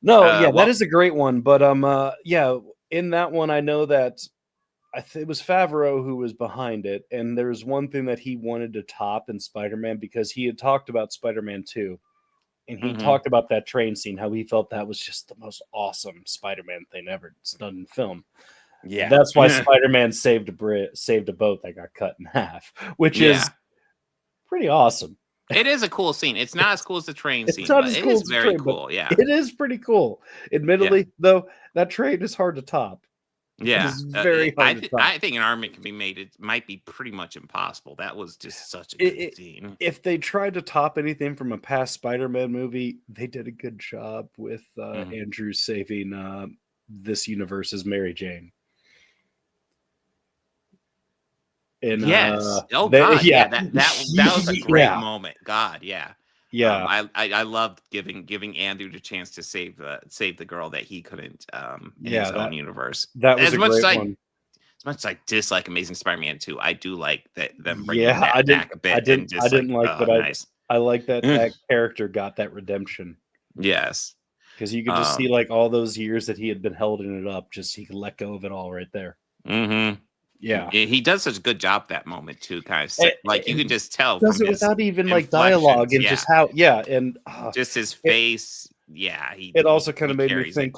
That is a great one. But in that one, I know that it was Favreau who was behind it, and there's one thing that he wanted to top in Spider-Man, because he had talked about Spider-Man 2, and he talked about that train scene, how he felt that was just the most awesome Spider-Man thing ever done in film. Yeah, that's why Spider-Man saved a boat that got cut in half, which is pretty awesome. It is a cool scene. It's not as cool as the train scene, but it is very cool. Yeah, it is pretty cool. Admittedly, though, that train is hard to top. Yeah, very hard to top. I think an argument can be made. It might be pretty much impossible. That was just such a good scene. If they tried to top anything from a past Spider-Man movie, they did a good job with Andrew saving this universe's Mary Jane. And yes, that was a great moment. God, yeah. Yeah, I loved giving Andrew the chance to save the girl that he couldn't in his own universe. That was a great one. As much as I dislike Amazing Spider-Man 2, I do like them bringing that back a bit. I didn't like, but nice. I like that character got that redemption. Yes, because you could just see, like, all those years that he had been holding it up, just he could let go of it all right there. Yeah, he does such a good job that moment too. Kind of like you can just tell. Does it without even like dialogue and just how? Yeah, and just his face. It also kind of made me think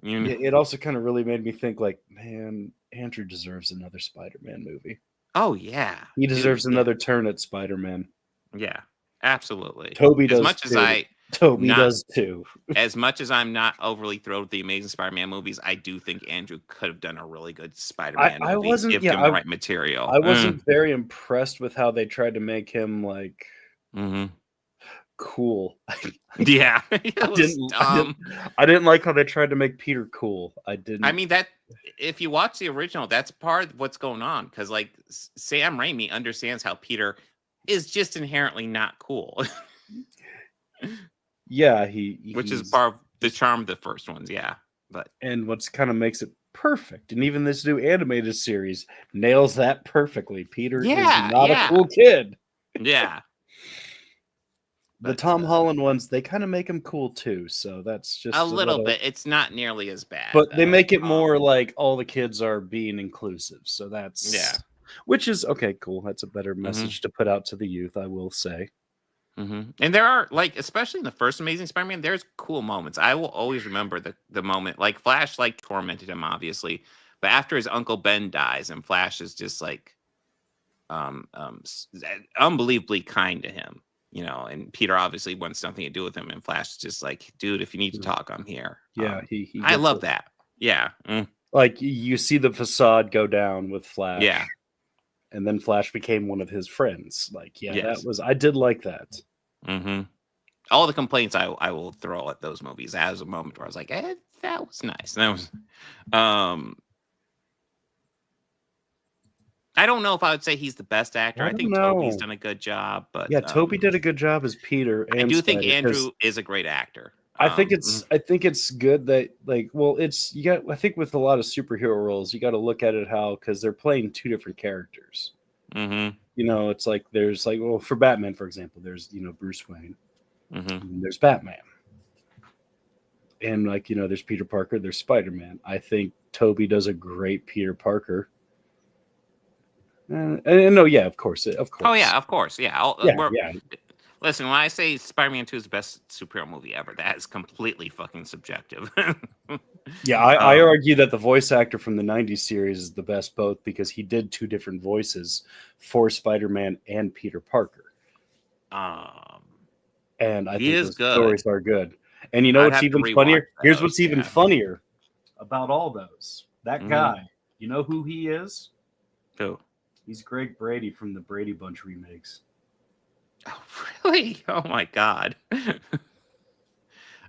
it also kind of really made me think like, man, Andrew deserves another Spider-Man movie. Oh yeah, he deserves another turn at Spider-Man. Yeah, absolutely. Toby does does too. As much as I'm not overly thrilled with the Amazing Spider-Man movies, I do think Andrew could have done a really good Spider-Man movie if given the right material. I wasn't very impressed with how they tried to make him like cool. Yeah, I didn't like how they tried to make Peter cool. I mean, that if you watch the original, that's part of what's going on, because like Sam Raimi understands how Peter is just inherently not cool. Yeah, which is part of the charm of the first ones, and what's kind of makes it perfect, and even this new animated series nails that perfectly. Peter is not a cool kid. Yeah. The Tom Holland ones, they kind of make him cool too, so that's just a little bit. It's not nearly as bad, but they make it more like all the kids are being inclusive, so that's which is okay, cool. That's a better message to put out to the youth, I will say. And there are, like, especially in the first Amazing Spider-Man, there's cool moments. I will always remember the moment. Like, Flash, like, tormented him, obviously. But after his Uncle Ben dies, and Flash is just, like, unbelievably kind to him, you know, and Peter obviously wants something to do with him, and Flash is just like, dude, if you need to talk, I'm here. Yeah, I love that. Yeah. Like, you see the facade go down with Flash. Yeah. And then Flash became one of his friends. Like, yeah, Yes. I did like that. All the complaints I will throw at those movies as a moment where I was like, that was nice. That was, I don't know if I would say he's the best actor. I think Tobey's done a good job, but yeah, Tobey did a good job as Peter. And I do think Spider, Andrew is a great actor. I think it's good that, like, well, it's, you got, I think with a lot of superhero roles, you got to look at it because they're playing two different characters. You know, it's like there's, like, well, for Batman, for example, there's, you know, Bruce Wayne, and there's Batman, and, like, you know, there's Peter Parker, there's Spider-Man. I think Tobey does a great Peter Parker. And no, yeah, of course. Oh yeah, of course, yeah. Yeah. Listen, when I say Spider-Man 2 is the best superhero movie ever, that is completely fucking subjective. Yeah, I argue that the voice actor from the 90s series is the best both, because he did two different voices for Spider-Man and Peter Parker. And I think those stories are good. And you know what's even funnier? Here's what's even funnier about all those. That guy, you know who he is? Who? He's Greg Brady from the Brady Bunch remakes. Oh, really? Oh my God. It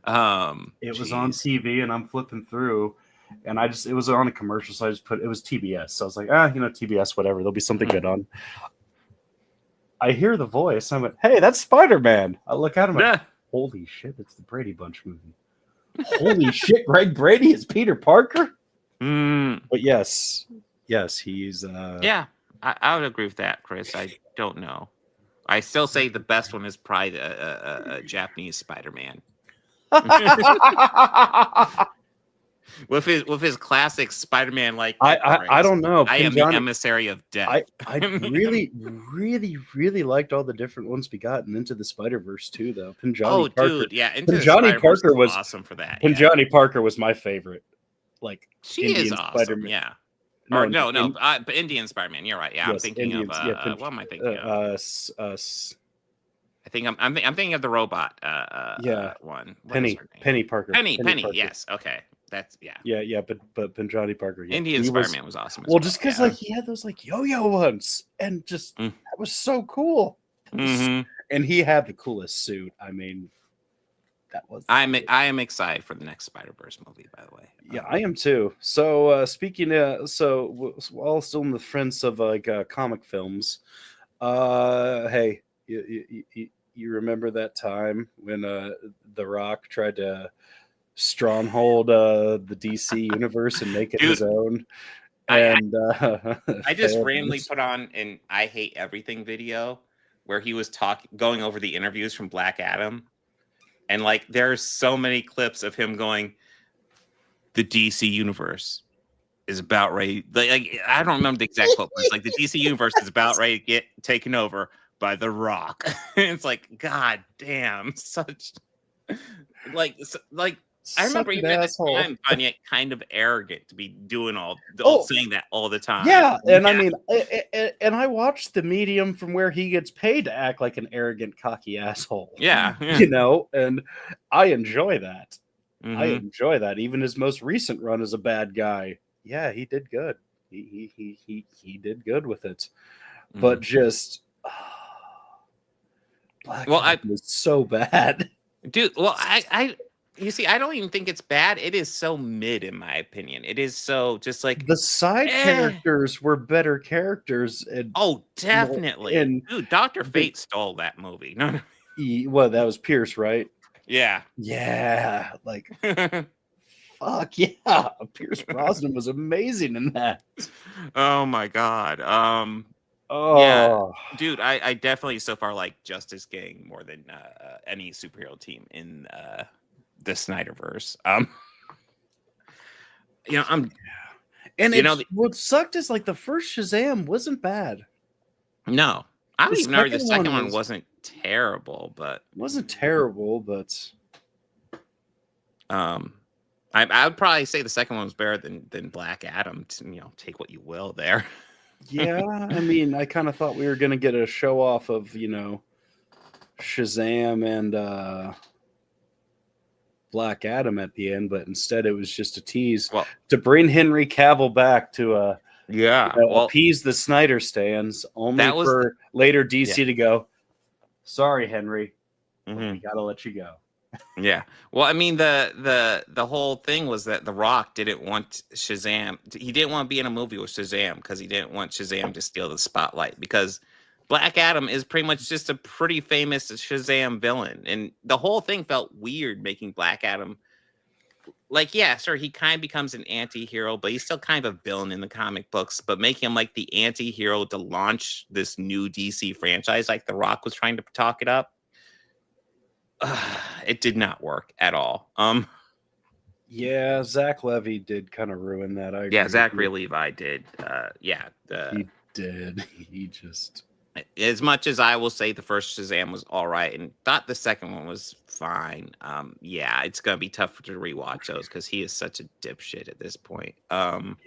was on TV, and I'm flipping through, and it was on a commercial, so I just it was TBS. So I was like, you know, TBS, whatever. There'll be something good on. I hear the voice. I went, hey, that's Spider-Man. I look at him, like, holy shit, it's the Brady Bunch movie. Holy shit, Greg Brady is Peter Parker? But yes, he's... Yeah, I would agree with that, Chris. I don't know. I still say the best one is probably a Japanese Spider-Man. with his classic Spider-Man, like, I don't know. I am the emissary of death. I really, really, really liked all the different ones we got in Into the Spider-Verse too, though. Pinjani Parker. Dude, yeah, Into the Spider-Verse was awesome for that. Pinjani Parker was my favorite. Like, she Indian is awesome. Spider-Man. Yeah. No, but Indian Spider-Man. You're right. Yeah, yes, I'm thinking Indians, of what am I thinking of? I think I'm thinking of the robot. One. Penny Parker. Penny. Parker. Yes. Okay. That's Yeah. But Pinjani Parker. Yeah. Indian Spider-Man was awesome. Well, just because like he had those like yo-yo ones, and just that was so cool. And he had the coolest suit. I mean, that was. I am excited for the next Spider-Verse movie. By the way. Yeah, I am too. So speaking while still in the friends of like comic films, hey, you remember that time when The Rock tried to stronghold the DC universe and make it his own? And I just randomly put on an I Hate Everything video where he was going over the interviews from Black Adam, and like there's so many clips of him going, the DC universe is about ready. Like I don't remember the exact quote, but it's like the DC universe is about ready to get taken over by The Rock. It's like, God damn, such like I remember even at the time finding it kind of arrogant to be doing saying that all the time. Yeah, and I mean, and I watched The Medium from where he gets paid to act like an arrogant, cocky asshole. Yeah. You know, and I enjoy that. I enjoy that. Even his most recent run as a bad guy, yeah, he did good. He did good with it, but just Black Adam was so bad, dude. Well, you see, I don't even think it's bad. It is so mid, in my opinion. It is so just like the side characters were better characters. And, definitely. And dude, Dr. Fate stole that movie. No. Well, that was Pierce, right? Yeah. Yeah. Like, fuck yeah. Pierce Brosnan was amazing in that. Oh my God. Yeah, dude, I definitely so far like Justice Gang more than any superhero team in the Snyderverse. What sucked is like the first Shazam wasn't bad. No, I don't even know the second one wasn't terrible, but it wasn't terrible, but I would probably say the second one was better than Black Adam. Take what you will there. yeah, I mean, I kind of thought we were going to get a show off of, Shazam and Black Adam at the end, but instead it was just a tease to bring Henry Cavill back to appease the Snyder stands, only for later DC to go, sorry, Henry, we got to let you go. Yeah. Well, I mean, the whole thing was that The Rock didn't want Shazam. He didn't want to be in a movie with Shazam because he didn't want Shazam to steal the spotlight, because Black Adam is pretty much just a pretty famous Shazam villain. And the whole thing felt weird making Black Adam, like, yeah, sure, he kind of becomes an anti-hero, but he's still kind of a villain in the comic books. But making him like the anti-hero to launch this new DC franchise, like The Rock was trying to talk it up, it did not work at all. Yeah, Zach Levy did kind of ruin that. Zachary Levi did. He did. He just, as much as I will say the first Shazam was all right and thought the second one was fine. It's gonna be tough to rewatch those because he is such a dipshit at this point. And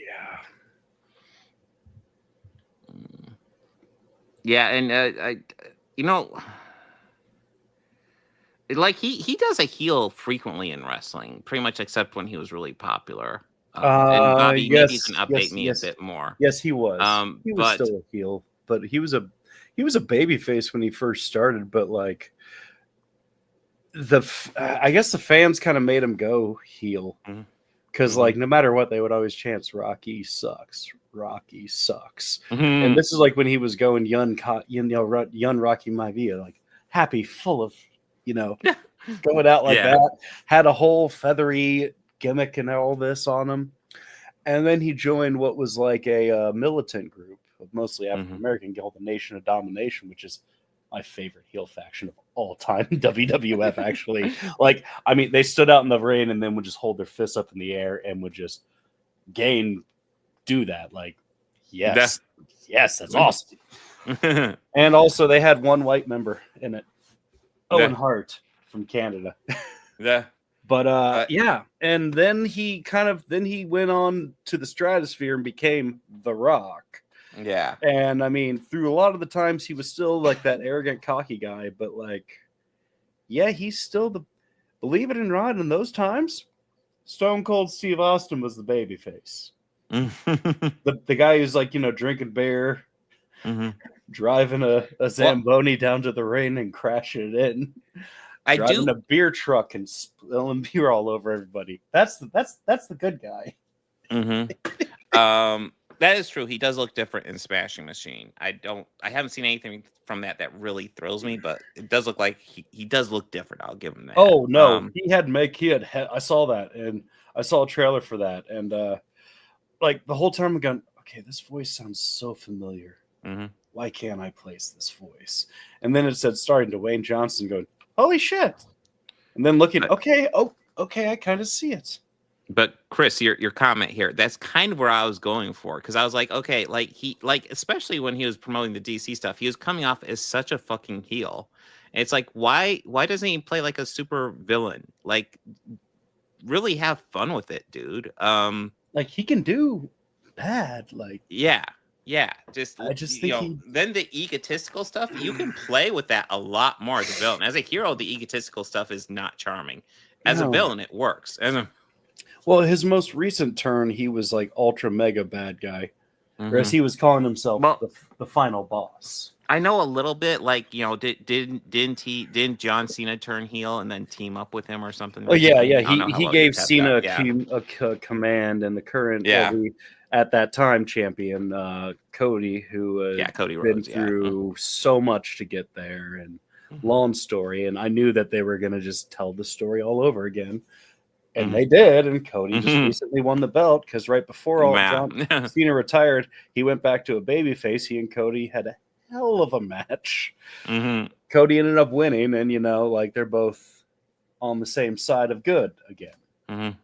like he does a heel frequently in wrestling, pretty much except when he was really popular. And Bobby, maybe you can update me a bit more. Yes, he was. He was still a heel, but he was a baby face when he first started. But like I guess the fans kind of made him go heel because like no matter what, they would always chant "Rocky sucks, Rocky sucks." And this is like when he was going young Rocky Maivia, like happy, full of. Going out like that, had a whole feathery gimmick and all this on him. And then he joined what was like a militant group of mostly African American called the Nation of Domination, which is my favorite heel faction of all time in WWF, actually. Like, I mean, they stood out in the ring and then would just hold their fists up in the air and would just do that. Like, yes, that's awesome. And also they had one white member in it. Owen Hart from Canada. But and then he went on to the stratosphere and became The Rock. Yeah. And I mean, through a lot of the times he was still like that arrogant, cocky guy, but like, he's still believe it or not, in those times, Stone Cold Steve Austin was the babyface. the guy who's like, drinking beer, driving a Zamboni down to the ring and crashing it in. Driving a beer truck and spilling beer all over everybody. That's the good guy. That is true. He does look different in Smashing Machine. I haven't seen anything from that really thrills me, but it does look like he does look different. I'll give him that. Oh no, I saw that, and I saw a trailer for that, and like the whole time I'm going, okay, this voice sounds so familiar. Why can't I place this voice? And then it said starring Dwayne Johnson, going, holy shit. And then looking, okay, I kind of see it. But Chris, your comment here, that's kind of where I was going for, because I was like, okay, like especially when he was promoting the DC stuff, he was coming off as such a fucking heel. And it's like, why doesn't he play like a super villain? Like, really have fun with it, dude. Like, he can do bad, like just I just think then the egotistical stuff, you can play with that a lot more as a villain. As a hero, the egotistical stuff is not charming. As a villain, it works. Well, his most recent turn, he was like ultra mega bad guy, whereas he was calling himself the final boss. I know a little bit, like, didn't John Cena turn heel and then team up with him or something? Oh yeah. He gave Cena a command, and the current at that time champion Cody, who Cody been Rhodes, through so much to get there, and long story. And I knew that they were going to just tell the story all over again. And they did, and Cody just recently won the belt because right before John Cena retired, he went back to a babyface. He and Cody had a hell of a match. Cody ended up winning, and like they're both on the same side of good again.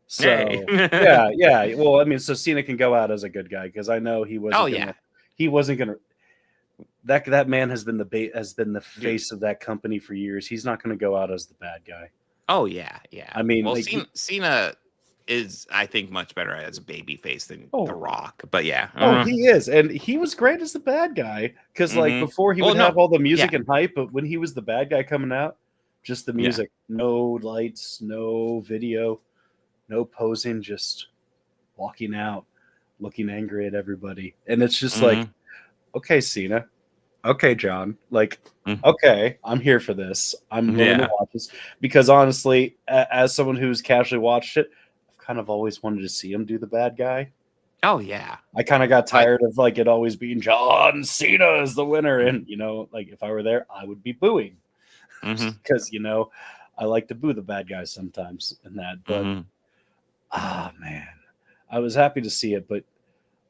So yeah. Well, I mean, so Cena can go out as a good guy because I know he wasn't. He wasn't gonna. that man has been the face of that company for years. He's not going to go out as the bad guy. Oh yeah. I mean, well, like, Cena is, I think, much better as a baby face than The Rock. But yeah. Oh, he is, and he was great as the bad guy because like before he would have all the music and hype, but when he was the bad guy coming out, just the music, no lights, no video, no posing, just walking out, looking angry at everybody, and it's just like, okay, Cena. Okay, John. Like, okay, I'm here for this. I'm willing to watch this because honestly, as someone who's casually watched it, I've kind of always wanted to see him do the bad guy. Oh yeah. I kind of got tired of like it always being John Cena is the winner, and like if I were there, I would be booing because I like to boo the bad guys sometimes and that. But man, I was happy to see it, but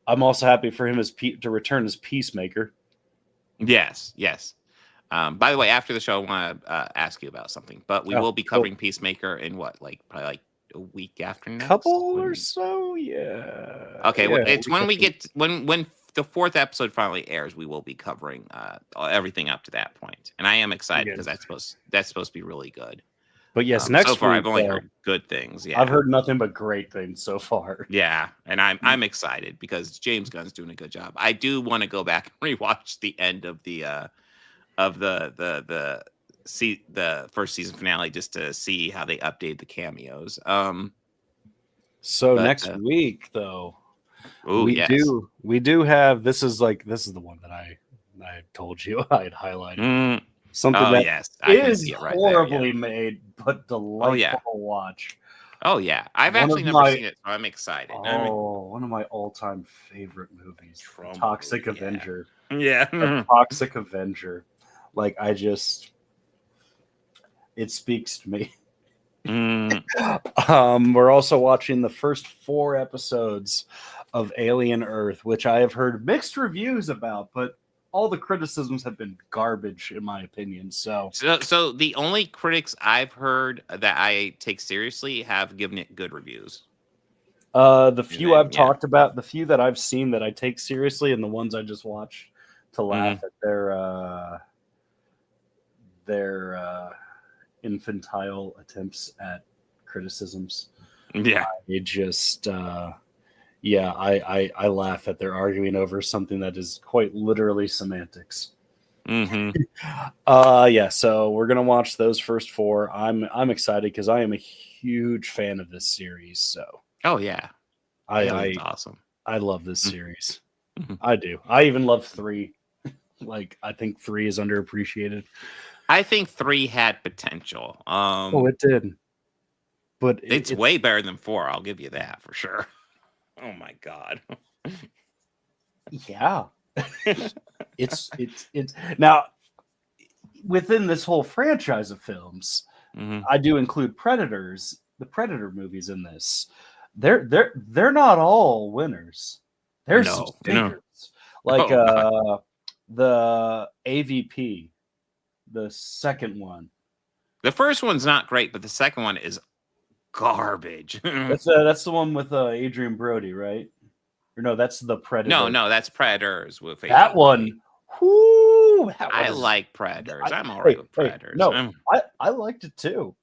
I'm also happy for him to return as Peacemaker. Yes. By the way, after the show, I want to ask you about something, but we will be covering Peacemaker in probably like a week after next? Couple or so, yeah. Okay, well, it's when we get when the 4th episode finally airs, we will be covering everything up to that point, and I am excited because that's supposed to be really good. But yes, next so far week, I've only heard good things. Yeah, I've heard nothing but great things so far. Yeah, and I'm excited because James Gunn's doing a good job. I do want to go back and rewatch the end of the first season finale just to see how they update the cameos. Next week though, we do have this is the one that I told you I had highlighted. Something that is horribly made, but delightful to watch. Oh yeah, I've actually never seen it, so I'm excited. One of my all-time favorite movies, Toxic Avenger. Yeah, Toxic Avenger. Like it speaks to me. We're also watching the first 4 episodes of Alien Earth, which I have heard mixed reviews about, but all the criticisms have been garbage, in my opinion. So the only critics I've heard that I take seriously have given it good reviews. The few I've talked about, the few that I've seen that I take seriously, and the ones I just watched to laugh at their infantile attempts at criticisms. Yeah, it just I laugh at their arguing over something that is quite literally semantics. So we're gonna watch those first 4. I'm excited because I am a huge fan of this series. So awesome. I love this series. I do. I even love 3. Like I think 3 is underappreciated. I think 3 had potential. It did, but it's way better than 4. I'll give you that for sure. Oh my god. Yeah. it's now within this whole franchise of films, I do include the Predator movies in this. They're not all winners. There's some stinkers. Like the AVP, the second one. The first one's not great, but the second one is garbage. That's the one with Adrian Brody, right? Or no, that's the Predator. No, that's Predators with that one. Whoo, I like Predators. I'm all right with Predators. I liked it too.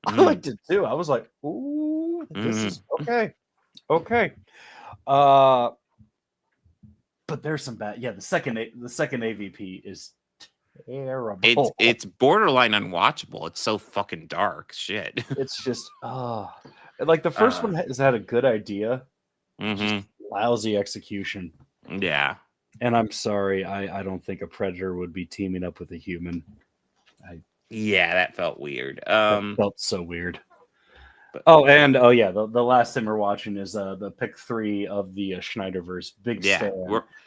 I liked it too. I was like, ooh, this is okay. But there's some bad. Yeah, the second AVP is terrible. It's borderline unwatchable. It's so fucking dark. Shit. It's just like the first one has had a good idea, just lousy execution. Yeah. And I'm sorry, I don't think a predator would be teaming up with a human. That felt weird. That felt so weird. The last thing we're watching is the pick 3 of the Schneiderverse. Big stand.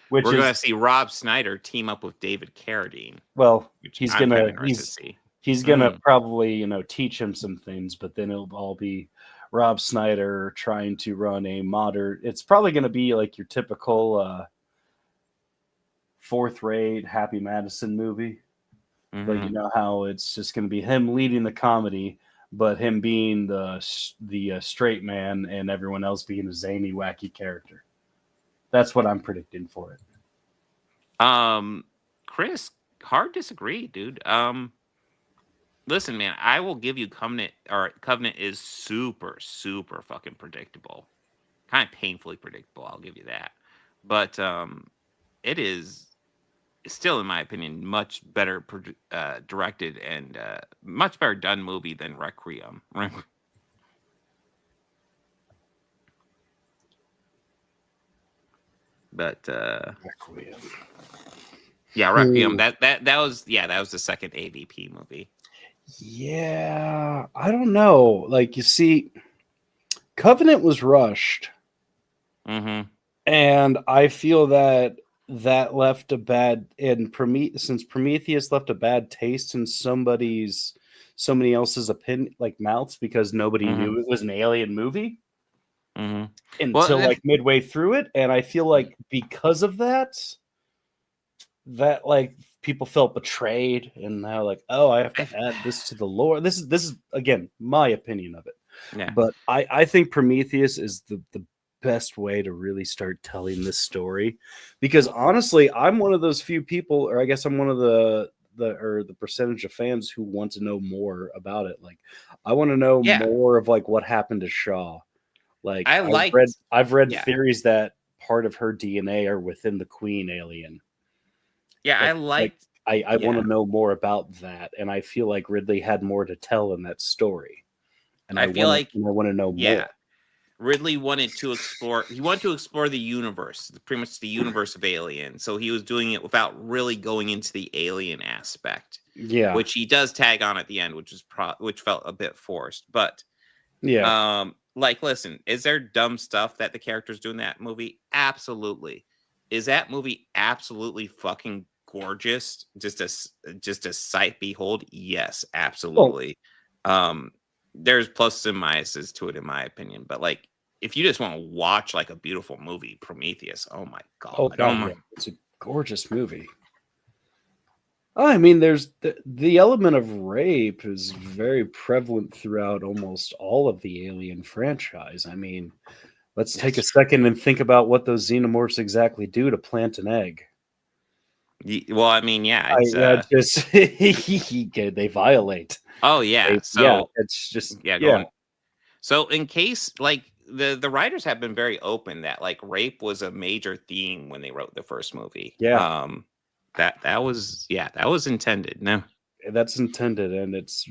We're going to see Rob Schneider team up with David Carradine. Well, he's gonna probably teach him some things, but then it'll all be Rob Schneider trying to run a modern. It's probably going to be like your typical 4th-rate Happy Madison movie. But you know how it's just going to be him leading the comedy, but him being the straight man and everyone else being a zany, wacky character. That's what I'm predicting for it. Chris, hard disagree, dude. Listen, man, I will give you Covenant. Or Covenant is super, super fucking predictable, kind of painfully predictable. I'll give you that, but it is still, in my opinion, much better directed and much better done movie than Requiem. But Requiem. Yeah, Requiem. That was the second AVP movie. Yeah, I don't know. Like, you see, Covenant was rushed, and I feel that left a bad, and since Prometheus left a bad taste in somebody else's opinion, like mouths, because nobody knew it was an alien movie until like midway through it, and I feel like because of that like people felt betrayed, and now like, oh, I have to add this to the lore. This is again my opinion of it. Yeah. But I think Prometheus is the best way to really start telling this story, because honestly, I'm one of those few people, or I guess I'm one of the percentage of fans who want to know more about it. Like, I want to know more of like what happened to Shaw. Like, I've read theories that part of her DNA are within the Queen alien. Yeah, I want to know more about that, and I feel like Ridley had more to tell in that story. And I want to know more. Ridley wanted to explore. He wanted to explore the universe, pretty much the universe of Alien. So he was doing it without really going into the alien aspect. Yeah, which he does tag on at the end, which felt a bit forced. But like, listen, is there dumb stuff that the characters do in that movie? Absolutely. Is that movie absolutely fucking gorgeous? Just a sight behold? Yes, absolutely. There's pluses and minuses to it, in my opinion. But like, if you just want to watch like a beautiful movie, Prometheus, oh my god, it's a gorgeous movie. I mean, there's the element of rape is very prevalent throughout almost all of the Alien franchise. I mean, let's take a second and think about what those xenomorphs exactly do to plant an egg. Well, I mean, they violate. Oh yeah, it's just So in case, like, the writers have been very open that like rape was a major theme when they wrote the first movie. Yeah. That was intended. No, that's intended, and it's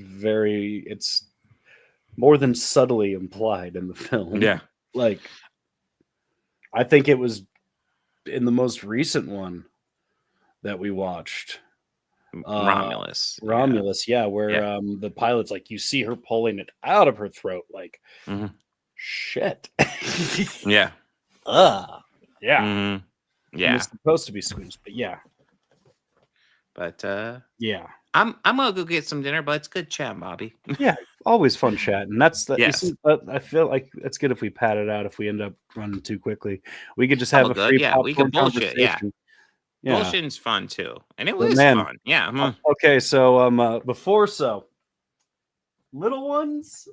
more than subtly implied in the film. Yeah, like, I think it was in the most recent one that we watched, Romulus, where the pilot's like, you see her pulling it out of her throat, like, shit. Yeah. Yeah. And it's supposed to be squeezed, but But yeah, I'm gonna go get some dinner, but it's good chat, Bobby. Yeah, always fun chat, and that's the. Yes. I feel like it's good if we pad it out. If we end up running too quickly, we could just have a free popcorn we can bullshit. Yeah. Bullshitting's fun too, and it was fun. Yeah. Okay, so before little ones,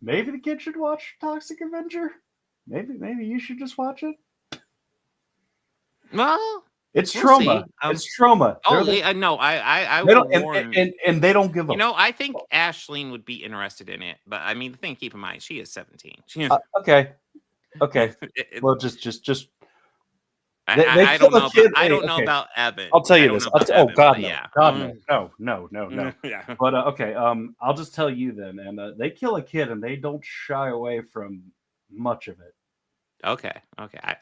maybe the kid should watch Toxic Avenger. Maybe you should just watch it. Well, it's trauma. It's trauma. Oh, no, I will warn. And they don't give up. You know, I think Ashleen would be interested in it, but I mean, the thing, keep in mind, she is 17. Okay. Well, just. I don't know. I don't know about Evan. I'll tell you this. God, no. Yeah. God, no. Yeah. But okay. I'll just tell you then. And they kill a kid, and they don't shy away from much of it. Okay.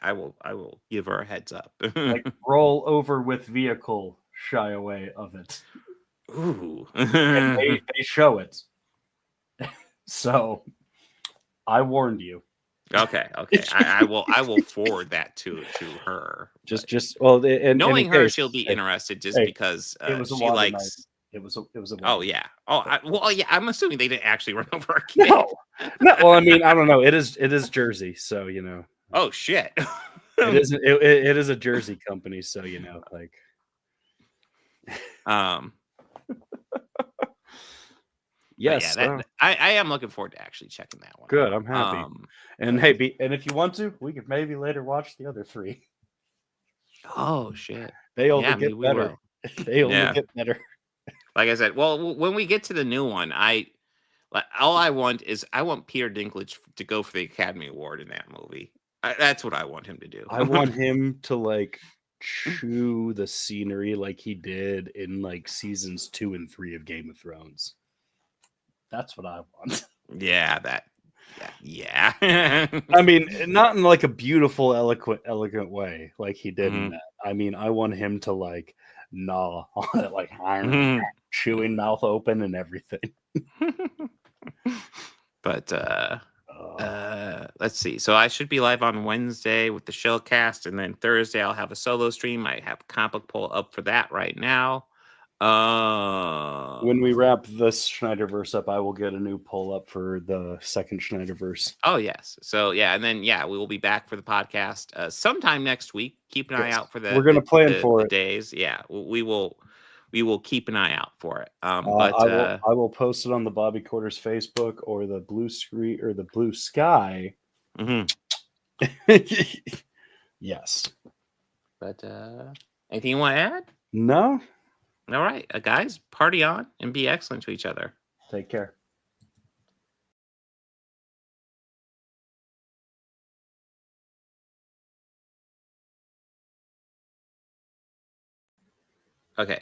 I will give her a heads up. Like, roll over with vehicle, shy away of it. Ooh. And they show it. So I warned you. Okay. I will forward that to her. Knowing her, she'll be interested because she likes. It was a. Oh yeah. I'm assuming they didn't actually run over a kid. No. Well, I mean, I don't know. It is Jersey, so you know. Oh shit. It is a Jersey company, so you know, like. Yes, I am looking forward to actually checking that one. Good, I'm happy. And if you want to, we could maybe later watch the other three. Oh shit! They only Yeah, maybe get we better. will. They only Yeah. get better. Like I said, well, when we get to the new one, all I want is I want Peter Dinklage to go for the Academy Award in that movie. That's what I want him to do. I want him to like chew the scenery like he did in like seasons 2 and 3 of Game of Thrones. That's what I want. Yeah, yeah. I mean, not in like a beautiful, elegant way like he did in Mhm. that. I mean, I want him to like gnaw on it, like Mhm. chewing mouth open and everything. But let's see. So I should be live on Wednesday with the Shellcast, and then Thursday I'll have a solo stream. I have a comic book poll up for that right now. When we wrap this Schneiderverse up, I will get a new poll up for the second Schneiderverse. Oh yes. So yeah, and then we will be back for the podcast sometime next week. Keep an eye out for We're gonna plan for the it. days. Yeah, we will keep an eye out for it. I will post it on the Bobby Quarters Facebook or the Blue Screen or the Blue Sky. Mm-hmm. Yes. But anything you want to add? No. All right, guys, party on and be excellent to each other. Take care. Okay.